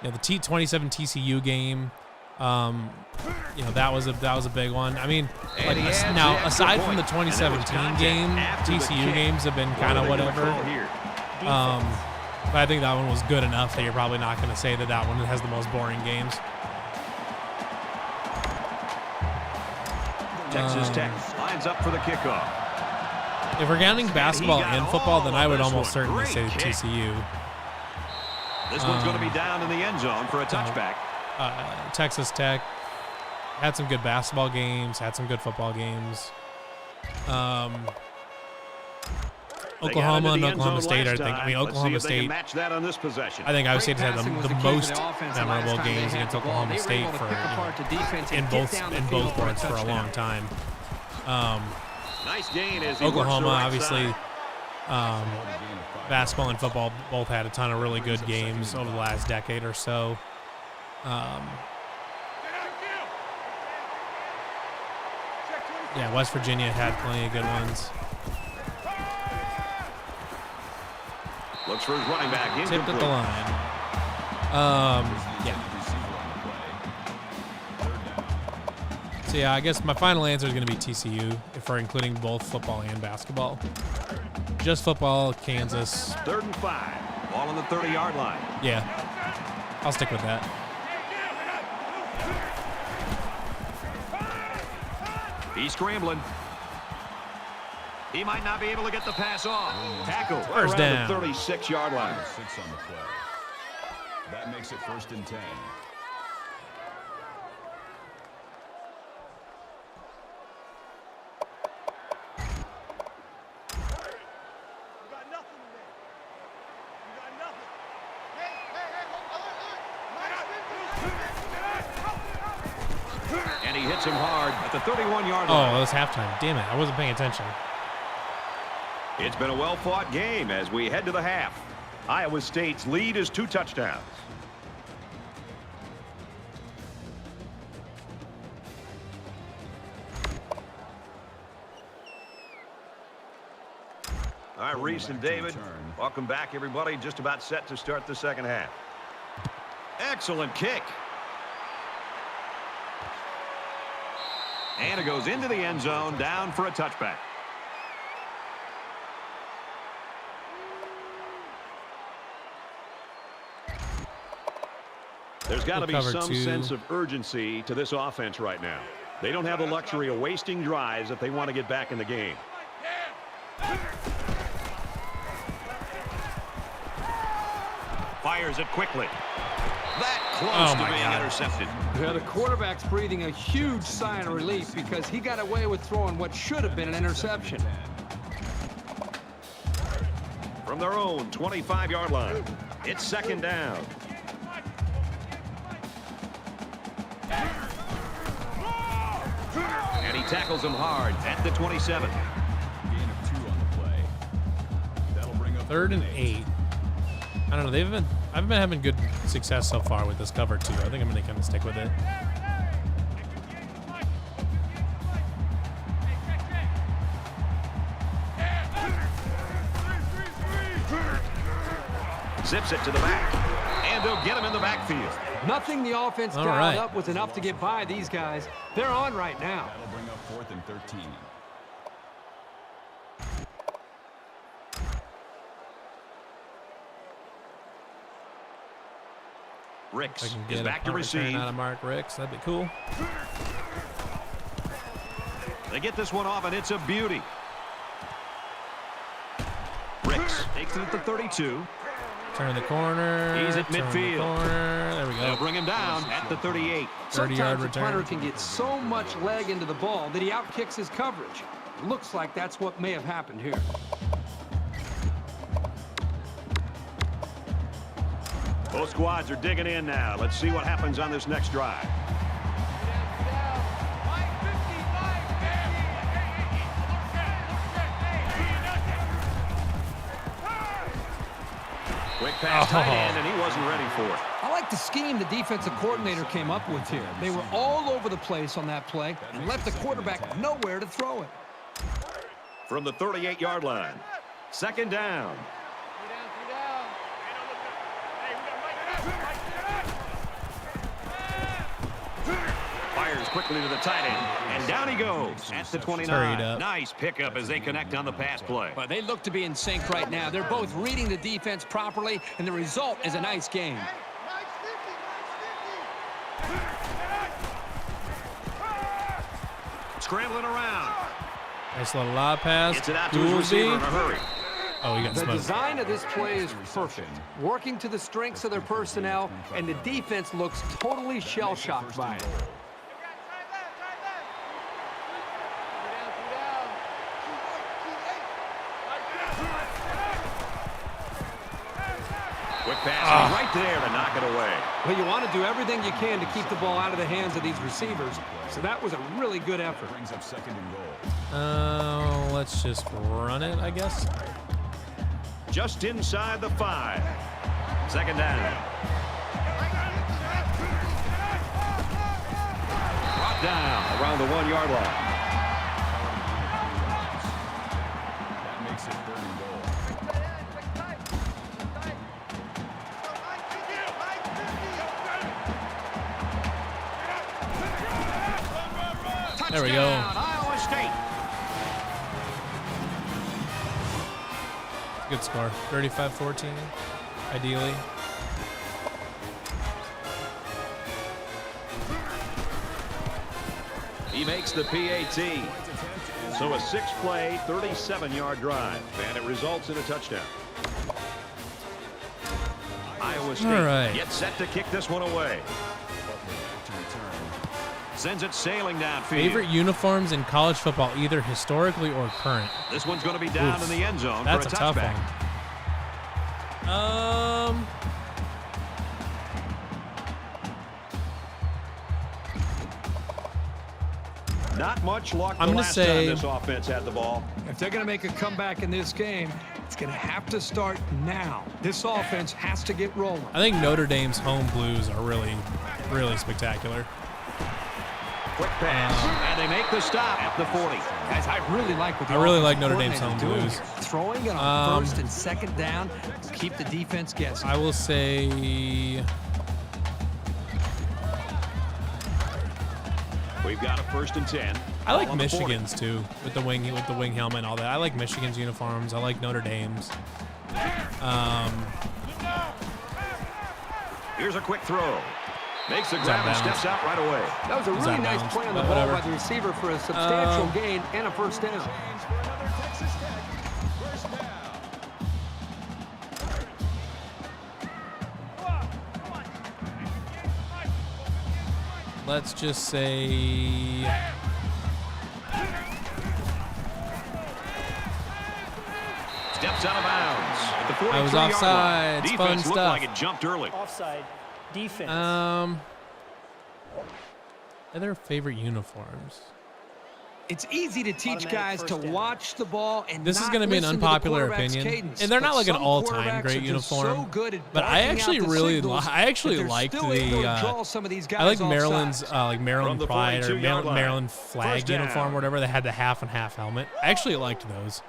The 27 TCU game. That was a big one. I mean, now aside from the 2017 game, TCU games have been kind of whatever. But I think that one was good enough that you're probably not going to say that one has the most boring games. Texas Tech lines up for the kickoff. If we're counting basketball and football, then I would almost certainly say TCU. This one's going to be down in the end zone for a touchback. Texas Tech had some good basketball games, had some good football games. Oklahoma and Oklahoma State, I think. I mean, Oklahoma State. Match that on this possession. I think Iowa State has had the most memorable games against Oklahoma State in both sports for a long time. Nice gain as Oklahoma, obviously, basketball and football both had a ton of really good games over the last decade or so. Yeah, West Virginia had plenty of good ones. Looks for his running back. Tipped at the line. Yeah. So yeah, I guess my final answer is going to be TCU if we're including both football and basketball. Just football, Kansas. 3rd and 5. Ball on the 30-yard line. Yeah, I'll stick with that. He's scrambling. He might not be able to get the pass off. Tackle. First down. The 36-yard line. 6 on the play. That makes it 1st and 10. And he hits him hard at the 31-yard line. Oh, it was halftime. Damn it, I wasn't paying attention. It's been a well-fought game as we head to the half. Iowa State's lead is 2 touchdowns. All right, Reese and David, welcome back, everybody. Just about set to start the second half. Excellent kick. And it goes into the end zone, down for a touchback. There's got to be some sense of urgency to this offense right now. They don't have the luxury of wasting drives if they want to get back in the game. Fires it quickly. That close to being intercepted. Yeah, the quarterback's breathing a huge sigh of relief because he got away with throwing what should have been an interception. From their own 25-yard line, it's second down. And he tackles him hard at the 27. Gain of 2 on the play. That'll bring up 3rd and 8. I don't know. I've been having good success so far with this cover too. I think I'm going to kind of stick with it. Zips it to the back. And they'll get him in the backfield. Nothing the offense dialed up was enough to get by these guys. They're on right now. That'll bring up 4th and 13. Ricks is back to receive. Out of Mark Ricks. That'd be cool. They get this one off, and it's a beauty. Ricks takes it at the 32. Turn the corner. He's at midfield. There we go. They'll bring him down at the 38. Sometimes the punter can get so much leg into the ball that he outkicks his coverage. Looks like that's what may have happened here. Both squads are digging in now. Let's see what happens on this next drive. Quick pass, tight end, and he wasn't ready for it. I like the scheme the defensive coordinator came up with here. They were all over the place on that play and left the quarterback nowhere to throw it. From the 38-yard line, second down. Fires quickly to the tight end, and down he goes at the 29. Nice pickup as they connect on the pass play. But they look to be in sync right now. They're both reading the defense properly, and the result is a nice game. Scrambling around. Nice little lob pass. Gets it out to his receiver in a hurry. Oh, he got the smoked. design of this play is perfect. Working to the strengths of their personnel, and the defense looks totally shell-shocked by it. Quick pass right there to knock it away. Well, you want to do everything you can to keep the ball out of the hands of these receivers, so that was a really good effort. Brings up 2nd and goal. Let's just run it, I guess. Just inside the 5. Second down. Brought down around the 1-yard line. That makes it 3rd and goal. There we go. Iowa State. Good score. 35-14, ideally. He makes the PAT. So a 6-play, 37-yard drive, and it results in a touchdown. Iowa State gets set to kick this one away. Sends it sailing downfield. Favorite uniforms in college football, either historically or current? This one's going to be down in the end zone for a touchback. Tough one. Not much luck I'm the gonna last say- time this offense had the ball. If they're going to make a comeback in this game, it's going to have to start now. This offense has to get rolling. I think Notre Dame's home blues are really, really spectacular. Quick pass, and they make the stop at the 40. Guys, I really like what the I really like offensive Notre Dame's coordinator's home doing blues. here. Throwing it on first and second down, keep the defense guessing. I will say We've got a 1st and 10. I like Ball on the 40. Michigan's too, with the wing helmet and all that. I like Michigan's uniforms. I like Notre Dame's. Here's a quick throw. Makes the that grab and bounds? steps out right away. That was a Is really that nice bounds? play on the But ball whatever. by the receiver for a substantial gain and a first down. Let's just say Steps out of bounds at the 43-yard I was line. offside. It's fun Defense looked stuff. like it jumped early. Offside. Defense. other favorite uniforms. It's easy to teach guys to watch the ball and this is not going to be an listen to the unpopular quarterback's opinion, cadence. and they're not But like an some all-time quarterbacks great are just uniform. so good at but I barking actually out the really, signals I actually that they're liked still able to draw the. some of these guys I like off Maryland's sides. like Maryland From the Pride or 42-yard line. Maryland flag First down. uniform, or whatever. They had the half and half helmet. I actually liked those.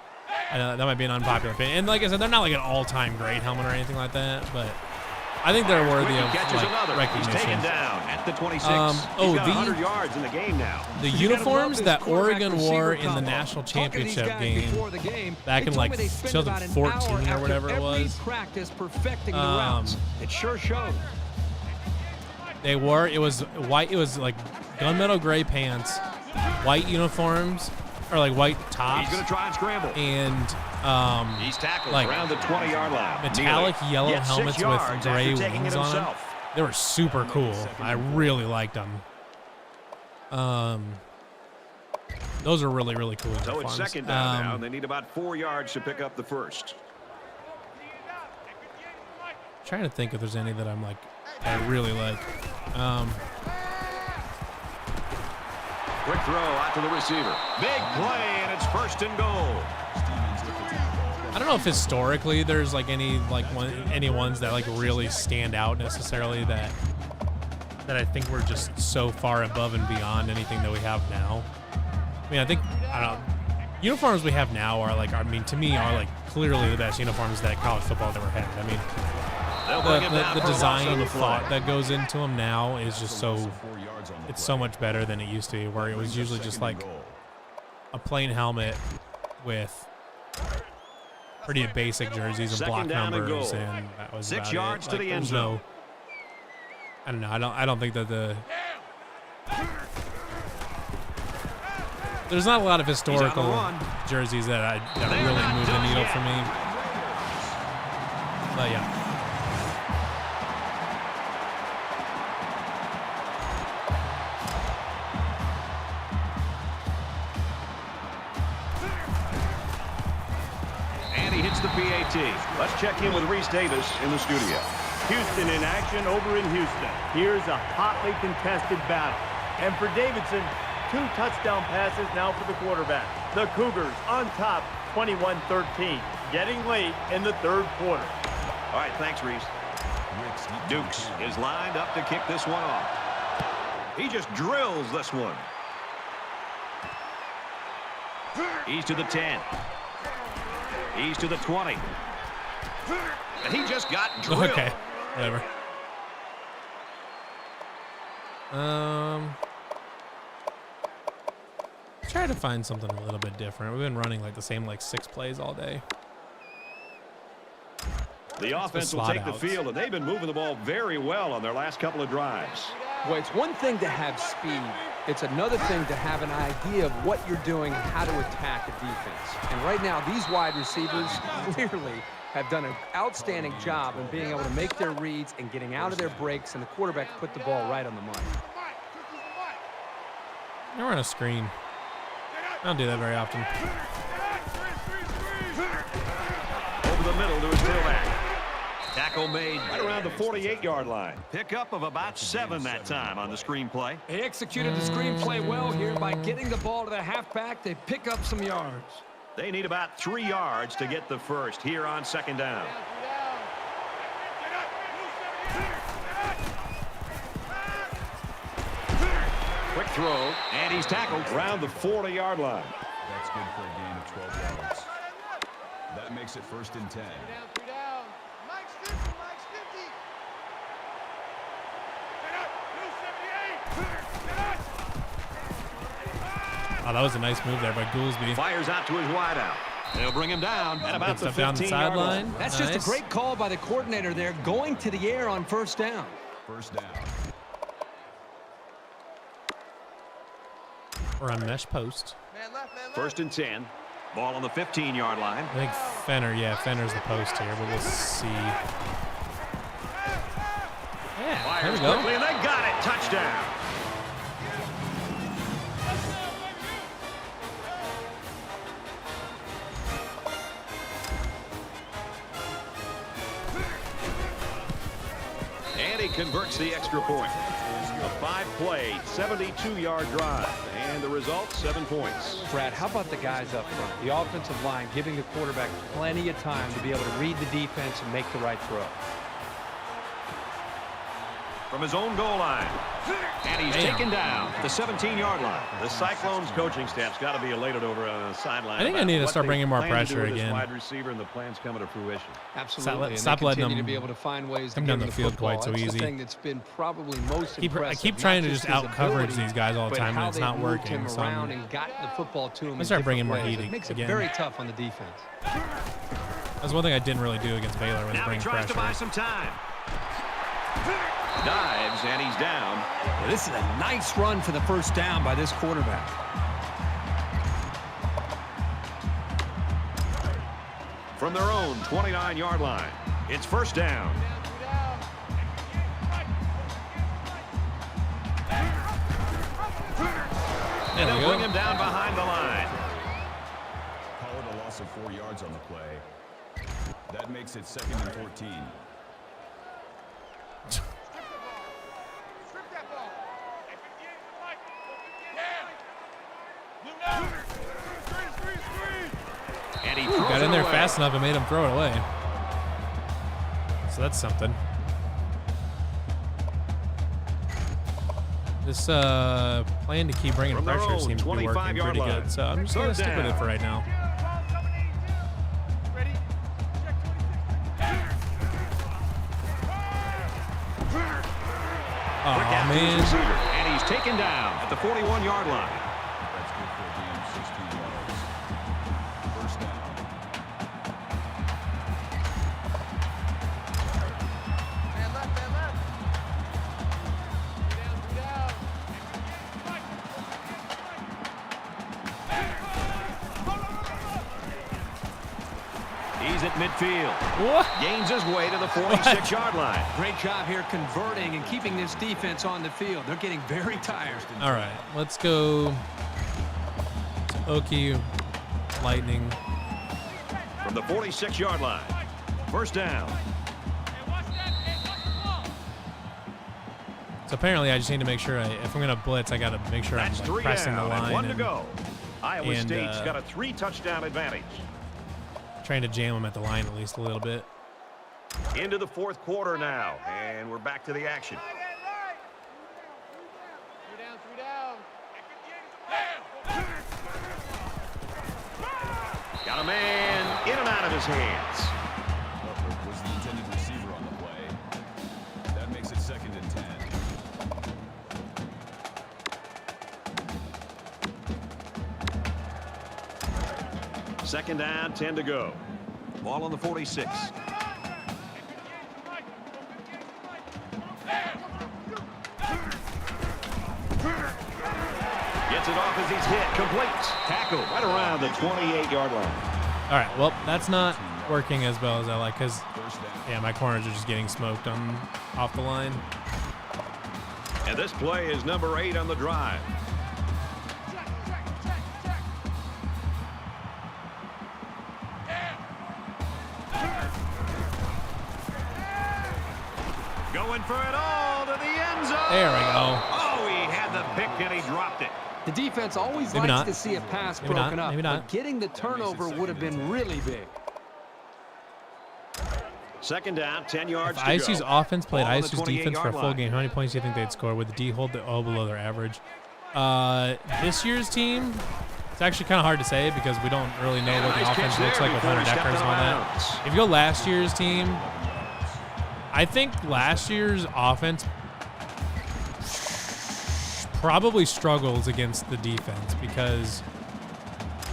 That might be an unpopular opinion. And like I said, they're not like an all-time great helmet or anything like that, but I think they're worthy of Catches another. like, He's recognition. taken down at the 26. He's oh, got the- 100 yards in the game now. The You gotta love uniforms this that quarterback Oregon receiver wore in the combo. national Talking to these championship guys game before the game, back they in told like me they spend about an hour 2014 or after whatever it every was. practice perfecting the routes. It sure showed. They wore it was white. It was like gunmetal gray pants, white uniforms, or like white tops, He's going to try and scramble. and He's tackled like around the 20-yard line. metallic Neely yellow gets 6 helmets with yards gray after taking wings it on them. himself. They were super cool. I really liked them. Those are really, really cool So uniforms. it's 2nd down now, and they need about 4 yards to pick up the first. Trying to think if there's any that I'm like I really like. Quick throw out to the receiver. Big play, and it's 1st and goal. I don't know if historically there's like any ones that like really stand out necessarily that I think we're just so far above and beyond anything that we have now. I mean, I don't know, uniforms we have now are like, I mean, to me are like clearly the best uniforms that college football ever had. I mean, They'll bring him down the for a loss on design the play. thought that goes into them now is just so, it's so much better than it used to be, where it was usually just like a plain helmet with pretty basic jerseys and block 2nd down and numbers, goal. and that was 6 about yards it. to Like, the end there's zone. I don't know. I don't think that there's not a lot of historical run. jerseys that They're really not move the done needle yet. for me. But yeah. And he hits the PAT. Let's check in with Reese Davis in the studio. Houston in action over in Houston. Here's a hotly contested battle. And for Davidson, 2 touchdown passes now for the quarterback. The Cougars on top, 21-13, getting late in the 3rd quarter. All right, thanks, Reese. Dukes is lined up to kick this one off. He just drills this one. He's to the 10. He's to the 20. And he just got drilled. Okay. Whatever. Try to find something a little bit different. We've been running like the same like 6 plays all day. The offense will slot take the outs. field, and they've been moving the ball very well on their last couple of drives. Well, it's one thing to have speed. It's another thing to have an idea of what you're doing, how to attack a defense. And right now, these wide receivers clearly have done an outstanding job in being able to make their reads and getting out of their breaks, and the quarterback put the ball right on the money. We're on a screen. I don't do that very often. Over the middle to his tailback. Tackle made right around the 48-yard line. Pickup of about 7 that time on the screenplay. They executed the screenplay well here by getting the ball to the halfback. They pick up some yards. They need about 3 yards to get the first here on 2nd down. Quick throw, and he's tackled around the 40-yard line. That's good for a gain of 12 yards. That makes it 1st and 10. Mike's 50, Mike's 50. Oh, that was a nice move there by Goolsby. Fires out to his wideout. They'll bring him down at about the 15-yard line. That's just a great call by the coordinator there, going to the air on 1st down. 1st down. We're on mesh post. Man left, man left. 1st and 10. Ball on the 15-yard line. I think Fenner's the post here, but we'll see. Yeah, there Fires we go. quickly, and they got it. Touchdown. And he converts the extra point. A 5-play, 72-yard drive. And the result, 7 points. Brad, how about the guys up front? The offensive line giving the quarterback plenty of time to be able to read the defense and make the right throw. From his own goal line. And he's taken down at the 17-yard line. The Cyclones coaching staff's got to be elated over on the sideline. I think I need to start bringing more pressure again. again. Wide receiver, and the plan's coming to fruition. Absolutely. Stop letting them to be able to find ways come to down get the the field football. quite so That's easy. the thing that's been probably most impressive. I keep trying to just his out coverage ability, these guys all the but time, how and it's they've not moved working. him So around and gotten the football to him. I start bringing more ways. heat It makes again. it very tough on the defense. That's one thing I didn't really do against Baylor was Now he bring tries to buy pressure. some time. Dives, and he's down. This is a nice run for the 1st down by this quarterback. From their own 29-yard line, it's 1st down. And they'll bring him down behind the line. Call it a loss of 4 yards on the play. That makes it 2nd and 14. Strip that ball. And he Got in there away. fast enough and made him throw it away. So that's something. This plan to keep bringing From their pressure own seems to be working 25-yard pretty line. good. So I'm just going to Third stick with it down. for right now. Ready? Oh, Quick out to his man. receiver, and he's taken down at the 41-yard line. That's good for a gain of 16 yards. 1st down. Man left, man left. Down. He's at midfield. What? Gains his way to the 46-yard line. Great job here converting and keeping this defense on the field. They're getting very tired. All right, let's go. Okie Lightning. From the 46-yard line. 1st down. So apparently I just need to make sure if I'm going to blitz, I got to make sure That's I'm 3 pressing down the line and 1 to and go. Iowa and, State's got a 3-touchdown advantage. trying to jam them at the line at least a little bit. Into the 4th quarter now, and we're back to the action. Three down. Got a man in and out of his hands. Butler was the intended receiver on the play. That makes it 2nd and 10. Second down, 10 to go. Ball on the 46. Gets it off as he's hit. Complete. Tackle right around the 28-yard line. All right, well, that's not working as well as I like because, 1st down. yeah, my corners are just getting smoked off the line. And this play is number 8 on the drive. Going for it all to the end zone. There we go. Oh, he had the pick and he dropped it. The defense always Maybe likes not. to see a pass Maybe broken not. up, Maybe not. but getting the turnover would have been really big. Second down, 10 yards If to ISU's go. offense played Ball on the ISU's defense for a 28-yard full line. game, how many points do you think they'd score? Would the D hold the O below their average? This year's team, it's actually kind of hard to say because we don't really know what the Nice offense catch looks there like with before Hunter he stepped Deckers and all out of that. bounds. If you go last year's team, I think last year's offense probably struggles against the defense because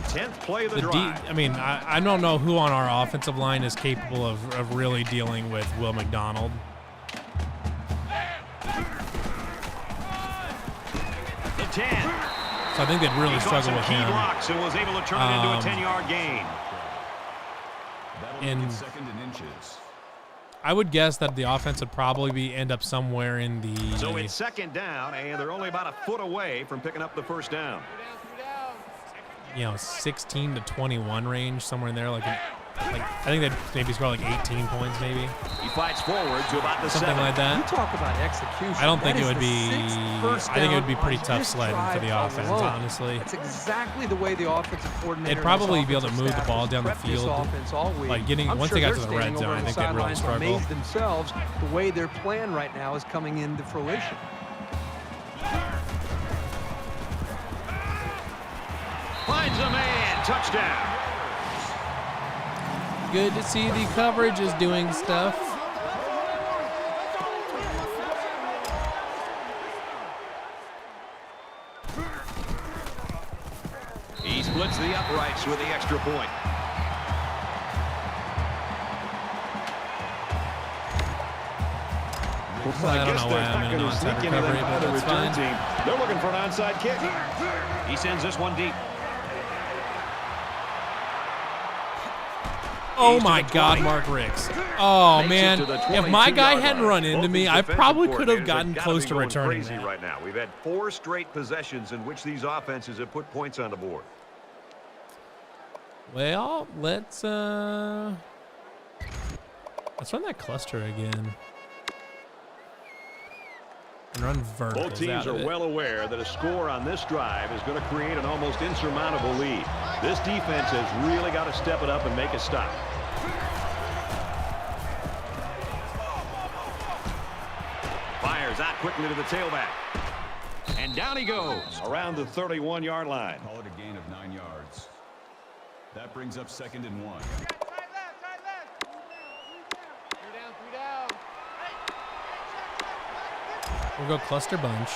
10th play of the the drive. I don't know who on our offensive line is capable of really dealing with Will McDonald. The 10. So I think they'd really He caught struggle some with key him. blocks and was able to turn it into a 10-yard gain. That'll make In- it second and inches. I would guess that the offense would probably end up somewhere in the So it's second down, and they're only about a foot away from picking up the first down. 16 to 21 range, somewhere in there. Like I think they'd maybe score like 18 points, maybe He fights forward to about the something 7. like You that. talk about execution. I don't think That it is would the be. sixth first I think it would be down pretty on tough this sledding for the drive offense, alone. honestly. That's exactly the way the offensive coordinator. They'd probably and be able to his move the offensive ball staff down the has prepped this field. offense all week. Like getting I'm once sure they got to they're the red standing zone, over I the think they'd really sidelines struggle. amazed themselves the way their plan right now is coming into fruition. Finds a man. Touchdown. Good to see the coverage is doing stuff. He splits the uprights with the extra point. I don't know why I'm in an onside recovery, but that's fine. They're looking for an onside kick. He sends this one deep. Oh my God, Mark Ricks. Oh Makes it man, to the if my guy 22-yard hadn't line. run into Both me, these I defensive probably could have coordinators gotten gotta close be to going returning crazy that. right now. We've had 4 straight possessions in which these offenses have put points on the board. Well, let's run that cluster again. And run verticals Both teams out of are it. well aware that a score on this drive is going to create an almost insurmountable lead. This defense has really got to step it up and make a stop. Fires out quickly to the tailback. And down he goes around the 31-yard line. Call it a gain of 9 yards. That brings up second and 1. We'll go cluster bunch.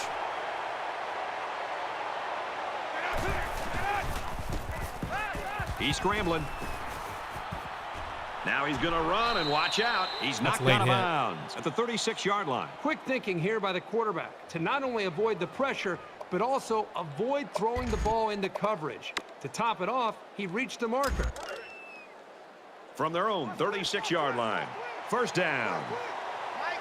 He's scrambling. Now he's going to run and watch out. He's knocked late out of hit. bounds at the 36-yard line. Quick thinking here by the quarterback to not only avoid the pressure, but also avoid throwing the ball into coverage. To top it off, he reached the marker. From their own 36-yard line. First down. Mike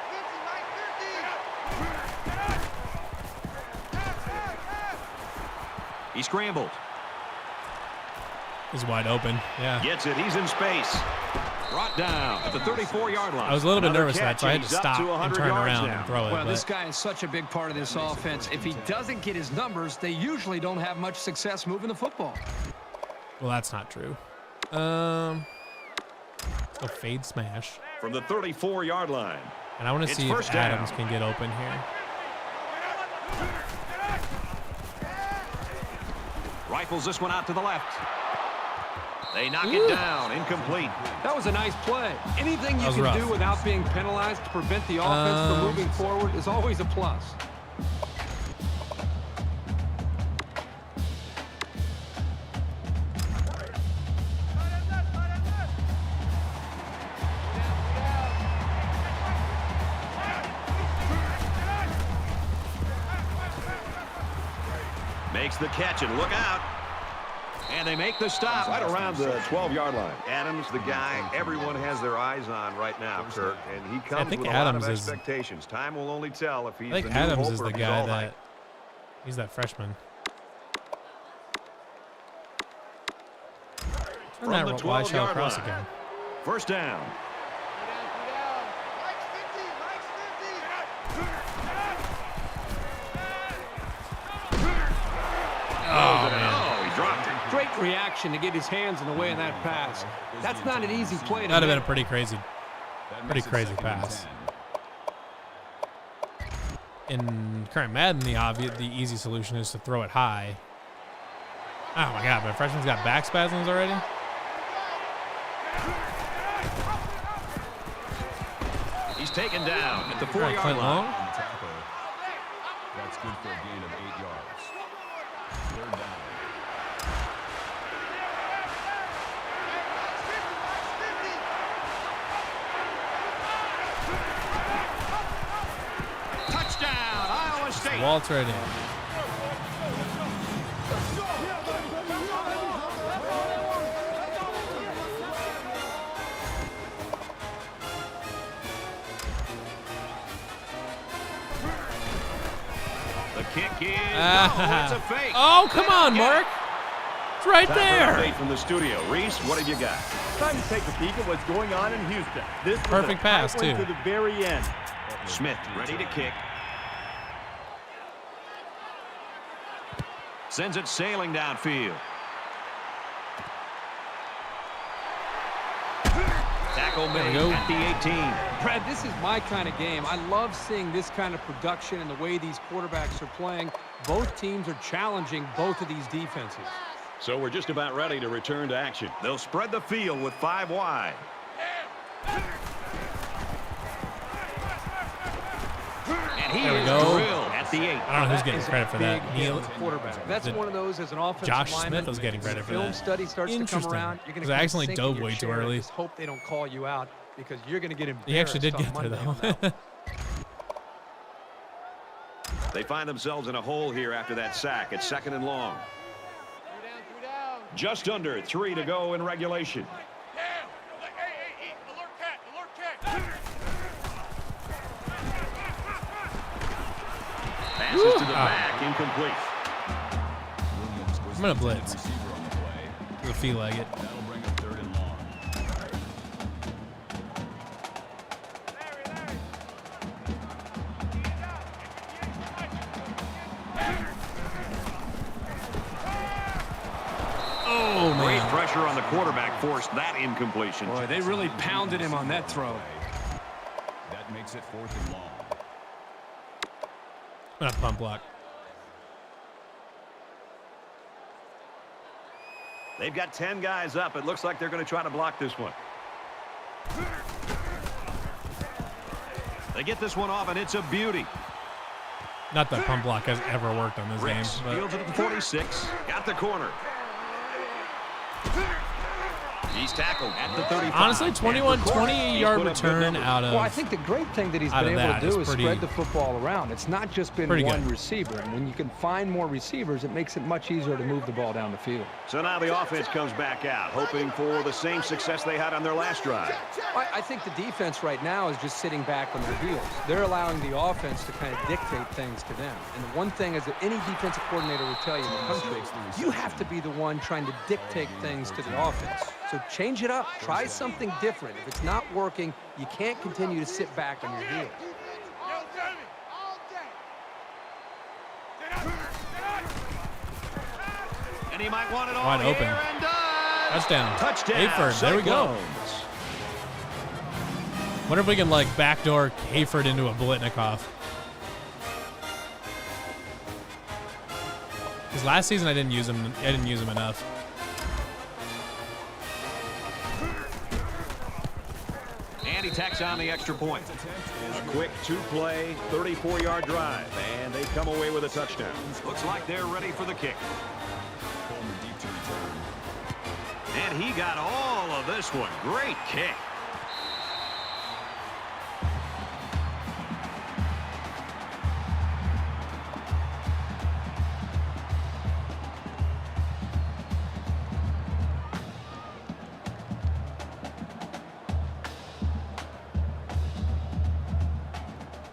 50, He scrambled. He's wide open. Yeah. Gets it. He's in space. Brought down at the 34-yard line. I was a little bit Another nervous of that, catch, so I had and to he's up stop and 100 turn yards around now. and throw it. Well, this but guy is such a big part of this offense. If he doesn't get his numbers, they usually don't have much success moving the football. well, that's not true. Let's go fade smash. From the 34-yard line. And I want to It's see if first down. Adams can get open here. Rifles this one out to the left. They knock it down. Incomplete. That was a nice play. Anything you That was can rough. do without being penalized to prevent the offense from moving forward is always a plus. Makes the catch and look out. And they make the stop right around the 12-yard line. Adams, the guy everyone has their eyes on right now, Kirk, and he comes think with Adams a lot of is- expectations. Time will only tell if he's I think the new Adams hope is or the if he's guy all that hype. he's that freshman. Turn From the that wide shell 12-yard across line. again. First down. Mike's 50, Mike's 50. reaction to get his hands in the way of that pass. That's not an easy play to That'd have been make. a pretty crazy pass. In current Madden, the easy solution is to throw it high. Oh my God, my freshman's got back spasms already. He's taken down at the All right, 4-yard Clint line. Long. That's good for a gain of 8 yards. Third down. Touchdown, Iowa State. Waltz right in. The kick is, it's a fake. Oh, come on, Mark. It's right Time for an there. update from the studio. Reese, what have you got? Time to take a peek at what's going on in Houston. This was Perfect a pass, tight one too. to the very end. Smith ready to kick. Sends it sailing downfield. Tackle made go. at the 18. Brad, this is my kind of game. I love seeing this kind of production and the way these quarterbacks are playing. Both teams are challenging both of these defenses. So we're just about ready to return to action. They'll spread the field with 5 wide. And he There we is go. drilled at the 8. I don't know who's getting credit for that. Big hit Neil. as a quarterback. That's Is it one of those as an offensive Josh lineman. Smith was getting credit for Film that. study starts to come Interesting. around. You're going Because I accidentally sink in dove your way too chair and early. Just hope they don't call you out because you're going to get embarrassed. He actually did on get there, Monday though. on that one. They find themselves in a hole here after that sack. It's 2nd and long. 3 down. Just under 3 to go in regulation. Passes to the back, incomplete. I'm going to blitz. Receiver on the play. I feel like it. That'll bring up 3rd and long. Oh, Great man. pressure on the quarterback forced that incompletion. Boy, they really pounded him on that throw. That makes it 4th and long. I'm going to pump block. They've got 10 guys up. It looks like they're going to try to block this one. They get this one off, and it's a beauty. Not that pump block has ever worked on this game. Ricks But fields it at the 46. Got the corner. He's tackled at the 35. honestly, 21, And for Corey, 28-yard he's put up good return numbers. out of. Well, I think the great thing that he's out been of able that to is do is pretty- spread the football around. It's not just been Pretty one good. receiver. And when you can find more receivers, it makes it much easier to move the ball down the field. So now the offense comes back out, hoping for the same success they had on their last drive. I think the defense right now is just sitting back on their heels. They're allowing the offense to kind of dictate things to them. And the one thing is that any defensive coordinator will tell you in the country, you have to be the one trying to dictate things to the offense. So change it up. Try something different. If it's not working, you can't continue to sit back on your heels. And he might want it all Wide here open. and does. Touchdown. Touchdown. Hayford. There we go. Cyclones. Wonder if we can, like, backdoor Hayford into a Blitnikoff. Because last season I didn't use him. I didn't use him enough. And he tacks on the extra point. A quick 2-play, 34-yard drive, and they come away with a touchdown. Looks like they're ready for the kick. Coleman deep to return. And he got all of this one. Great kick.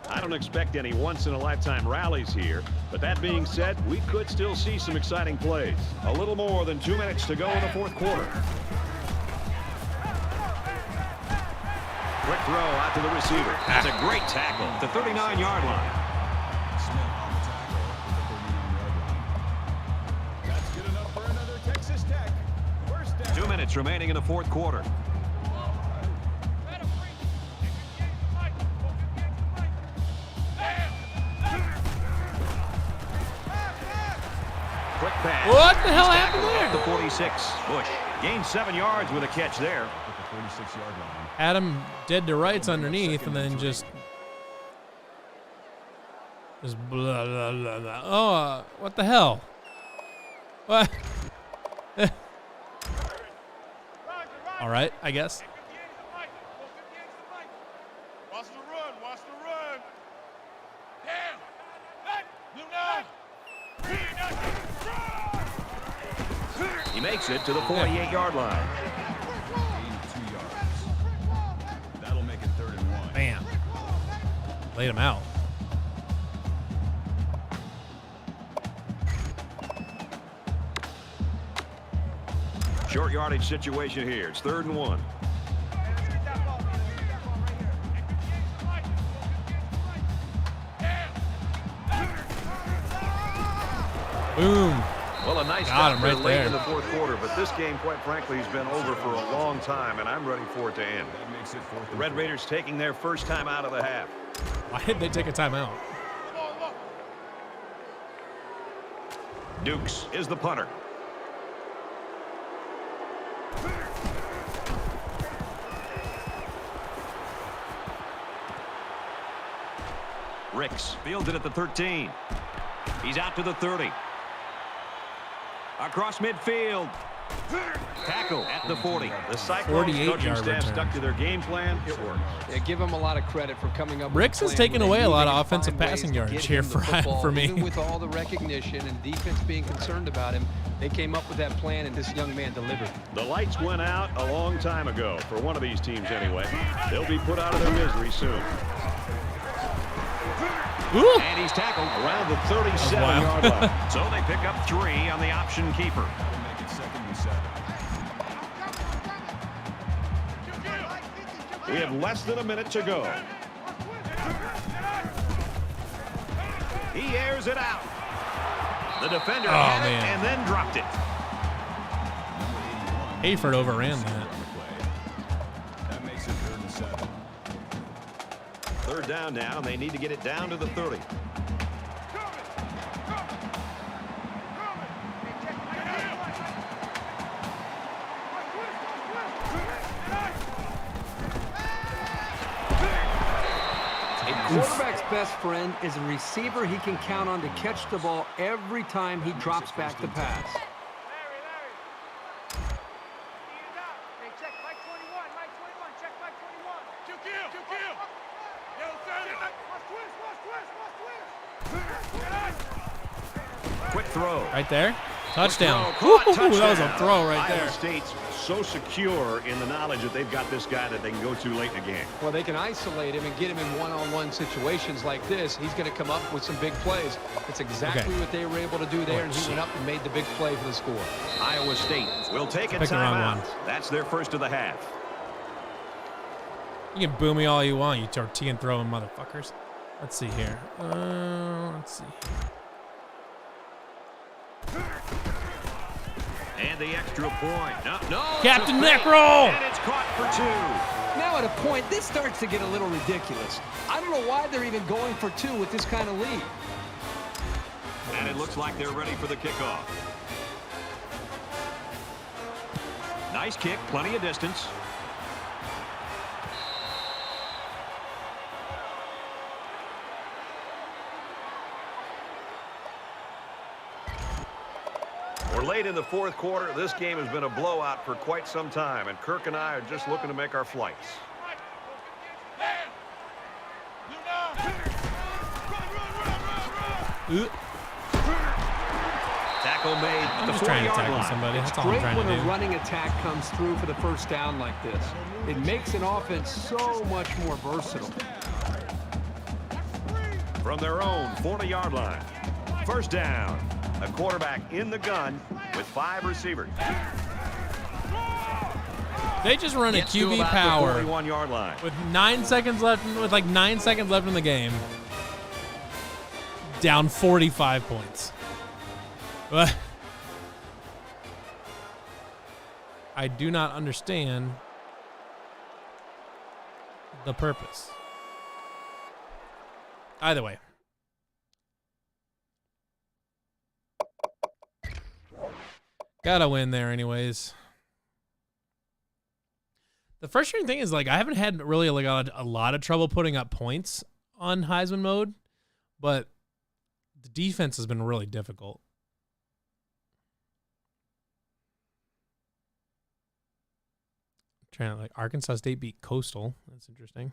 I don't expect any once-in-a-lifetime rallies here, but that being said, we could still see some exciting plays. A little more than 2 minutes to go in the 4th quarter. Quick throw out to the receiver. That's a great tackle at the 39-yard line. Smith on the tackle at the 39-yard line. That's good enough for another Texas Tech. minutes remaining in the fourth quarter. Quick pass. What the hell He's happened tackled there? at the 46. Bush gained 7 yards with a catch there. At the 46-yard line. Adam dead to rights underneath, and then just blah, blah, blah, blah. Oh, what the hell? What? All right, I guess. Watch the run. Watch the run. He makes it to the 48-yard line. Gain of 2 yards. That'll make it 3rd and 1. Bam. Laid him out. Short yardage situation here. It's 3rd and 1. Boom. Well, a nice Got stop him there right late there. in the fourth quarter, but this game, quite frankly, has been over for a long time, and I'm ready for it to end. That makes it 4th The and Red 4. Raiders taking their first time out of the half. Why did they take a timeout? Dukes is the punter. Ricks fielded at the 13. He's out to the 30. Across midfield. Tackle at the 40. The Cyclones 48 coaching yard staff return. stuck to their game plan. It worked. Yeah, give him a lot of credit for coming up with Ricks a has plan taken where away they're a lot moving of to offensive find passing ways to yardage get here him the football. for me. Even with all the recognition and defense being concerned about him, they came up with that plan, and this young man delivered. The lights went out a long time ago, for one of these teams anyway. They'll be put out of their misery soon. Ooh. And he's tackled around the wild. 37-yard line. So they pick up 3 on the option keeper. That'll make it 2nd and 7. We have less than a minute to go. He airs it out. The defender had it man. and then dropped it. Hayford overran that. That makes it 3rd and 7. 3rd down now, and they need to get it down to the 30. Quarterback's best friend is a receiver he can count on to catch the ball every time he drops back to pass. Quick throw. Right there. Touchdown. Throw, Ooh, caught, that was a touchdown. throw right Iowa there. State's so secure in the knowledge that they've got this guy that they can go to late in the game. Well, they can isolate him and get him in one-on-one situations like this. He's going to come up with some big plays. It's exactly what they were able to do there, and he went up and made the big play for the score. Iowa State will take a Pick the wrong timeout. one. That's their first of the half. You can boo me all you want, you tortilla and throwing motherfuckers. Let's see here. Let's see. And the extra point. No, Captain it's a fake, Neck-Roll! And it's caught for 2. Now at a point, this starts to get a little ridiculous. I don't know why they're even going for 2 with this kind of lead. And it looks like they're ready for the kickoff. Nice kick, plenty of distance. We're late in the fourth quarter. This game has been a blowout for quite some time, and Kirk and I are just looking to make our flights. Ooh. Tackle made at I'm the just trying to 40-yard tackle line. somebody. That's all I'm Great trying when to a do. running attack comes through for the first down like this. It makes an offense so much more versatile. From their own 40-yard line. First down. A quarterback in the gun with 5 receivers. They just run a Gets to QB about the power 41-yard line. with 9 seconds left, with like 9 seconds left in the game. Down 45 points. But I do not understand the purpose. Either way. Gotta win there anyways. The frustrating thing is, like, I haven't had really like a lot of trouble putting up points on Heisman mode, but the defense has been really difficult. Trying to, like, Arkansas State beat Coastal. That's interesting.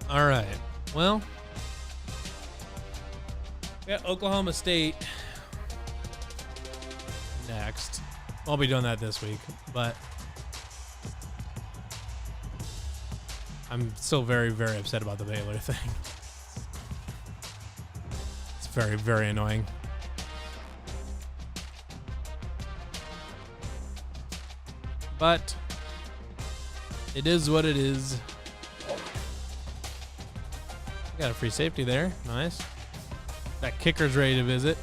All right. Well, we got Oklahoma State next. I'll be doing that this week, but I'm still very, very upset about the Baylor thing. It's very, very annoying. But it is what it is. Got a free safety there. Nice. That kicker's ready to visit.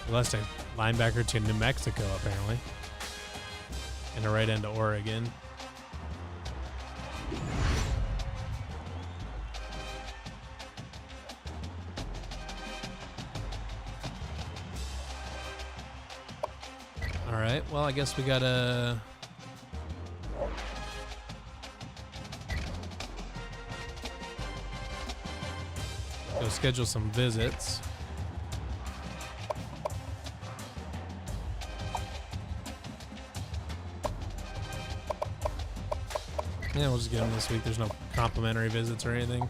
We lost a linebacker to New Mexico, apparently. And a right end to Oregon. All right. Well, I guess we got to... go schedule some visits. Yeah, we'll just get them this week. There's no complimentary visits or anything.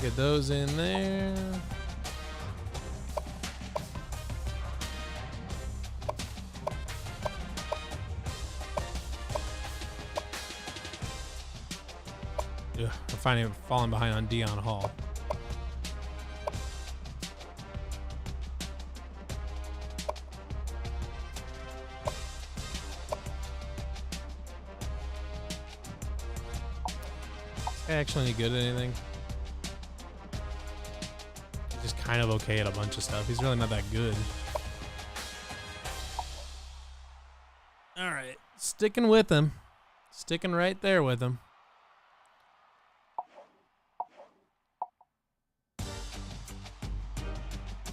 Get those in there. Ugh, we're falling behind on Dion Hall. Is he actually any good at anything? Just kind of okay at a bunch of stuff. He's really not that good. All right. Sticking with him. Sticking right there with him.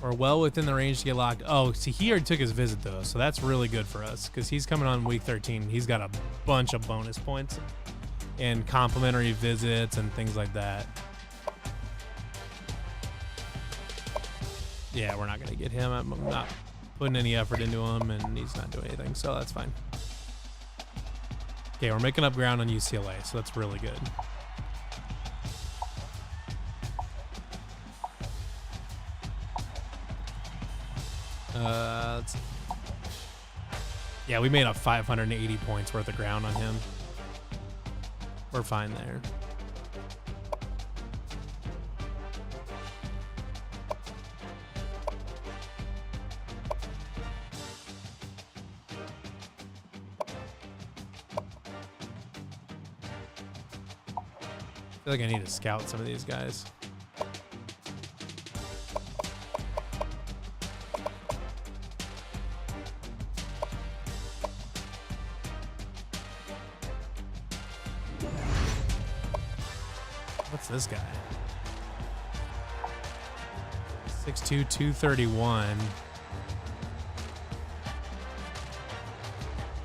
We're well within the range to get locked. Oh, see, he already took his visit, though, so that's really good for us because he's coming on week 13. He's got a bunch of bonus points and complimentary visits and things like that. Yeah, we're not going to get him. I'm not putting any effort into him, and he's not doing anything, so that's fine. Okay, we're making up ground on UCLA, so that's really good. Yeah, we made up 580 points worth of ground on him. We're fine there. feel like I need to scout some of these guys. What's this guy? 6'2", 231.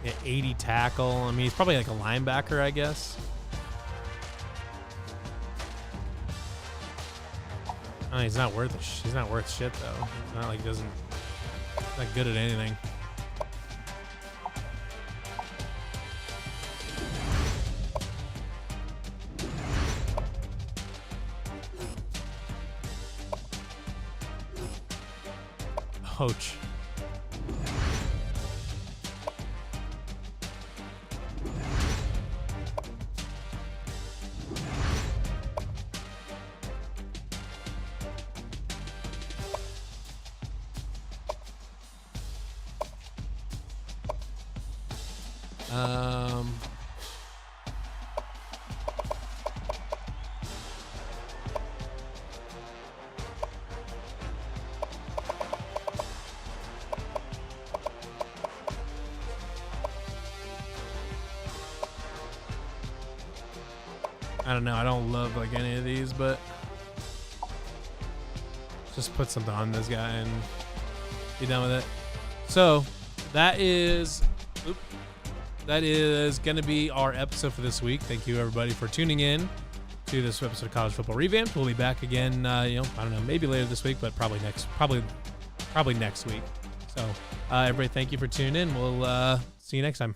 Yeah, 80 tackle. I mean, he's probably like a linebacker, I guess. Oh, he's not worth he's not worth shit though. It's not like he doesn't. He's not good at anything. Ouch. I don't know. I don't love like any of these, but just put something on this guy and be done with it. So that is going to be our episode for this week. Thank you everybody for tuning in to this episode of College Football Revamped. We'll be back again. I don't know, maybe later this week, but probably next week. So everybody, thank you for tuning in. We'll see you next time.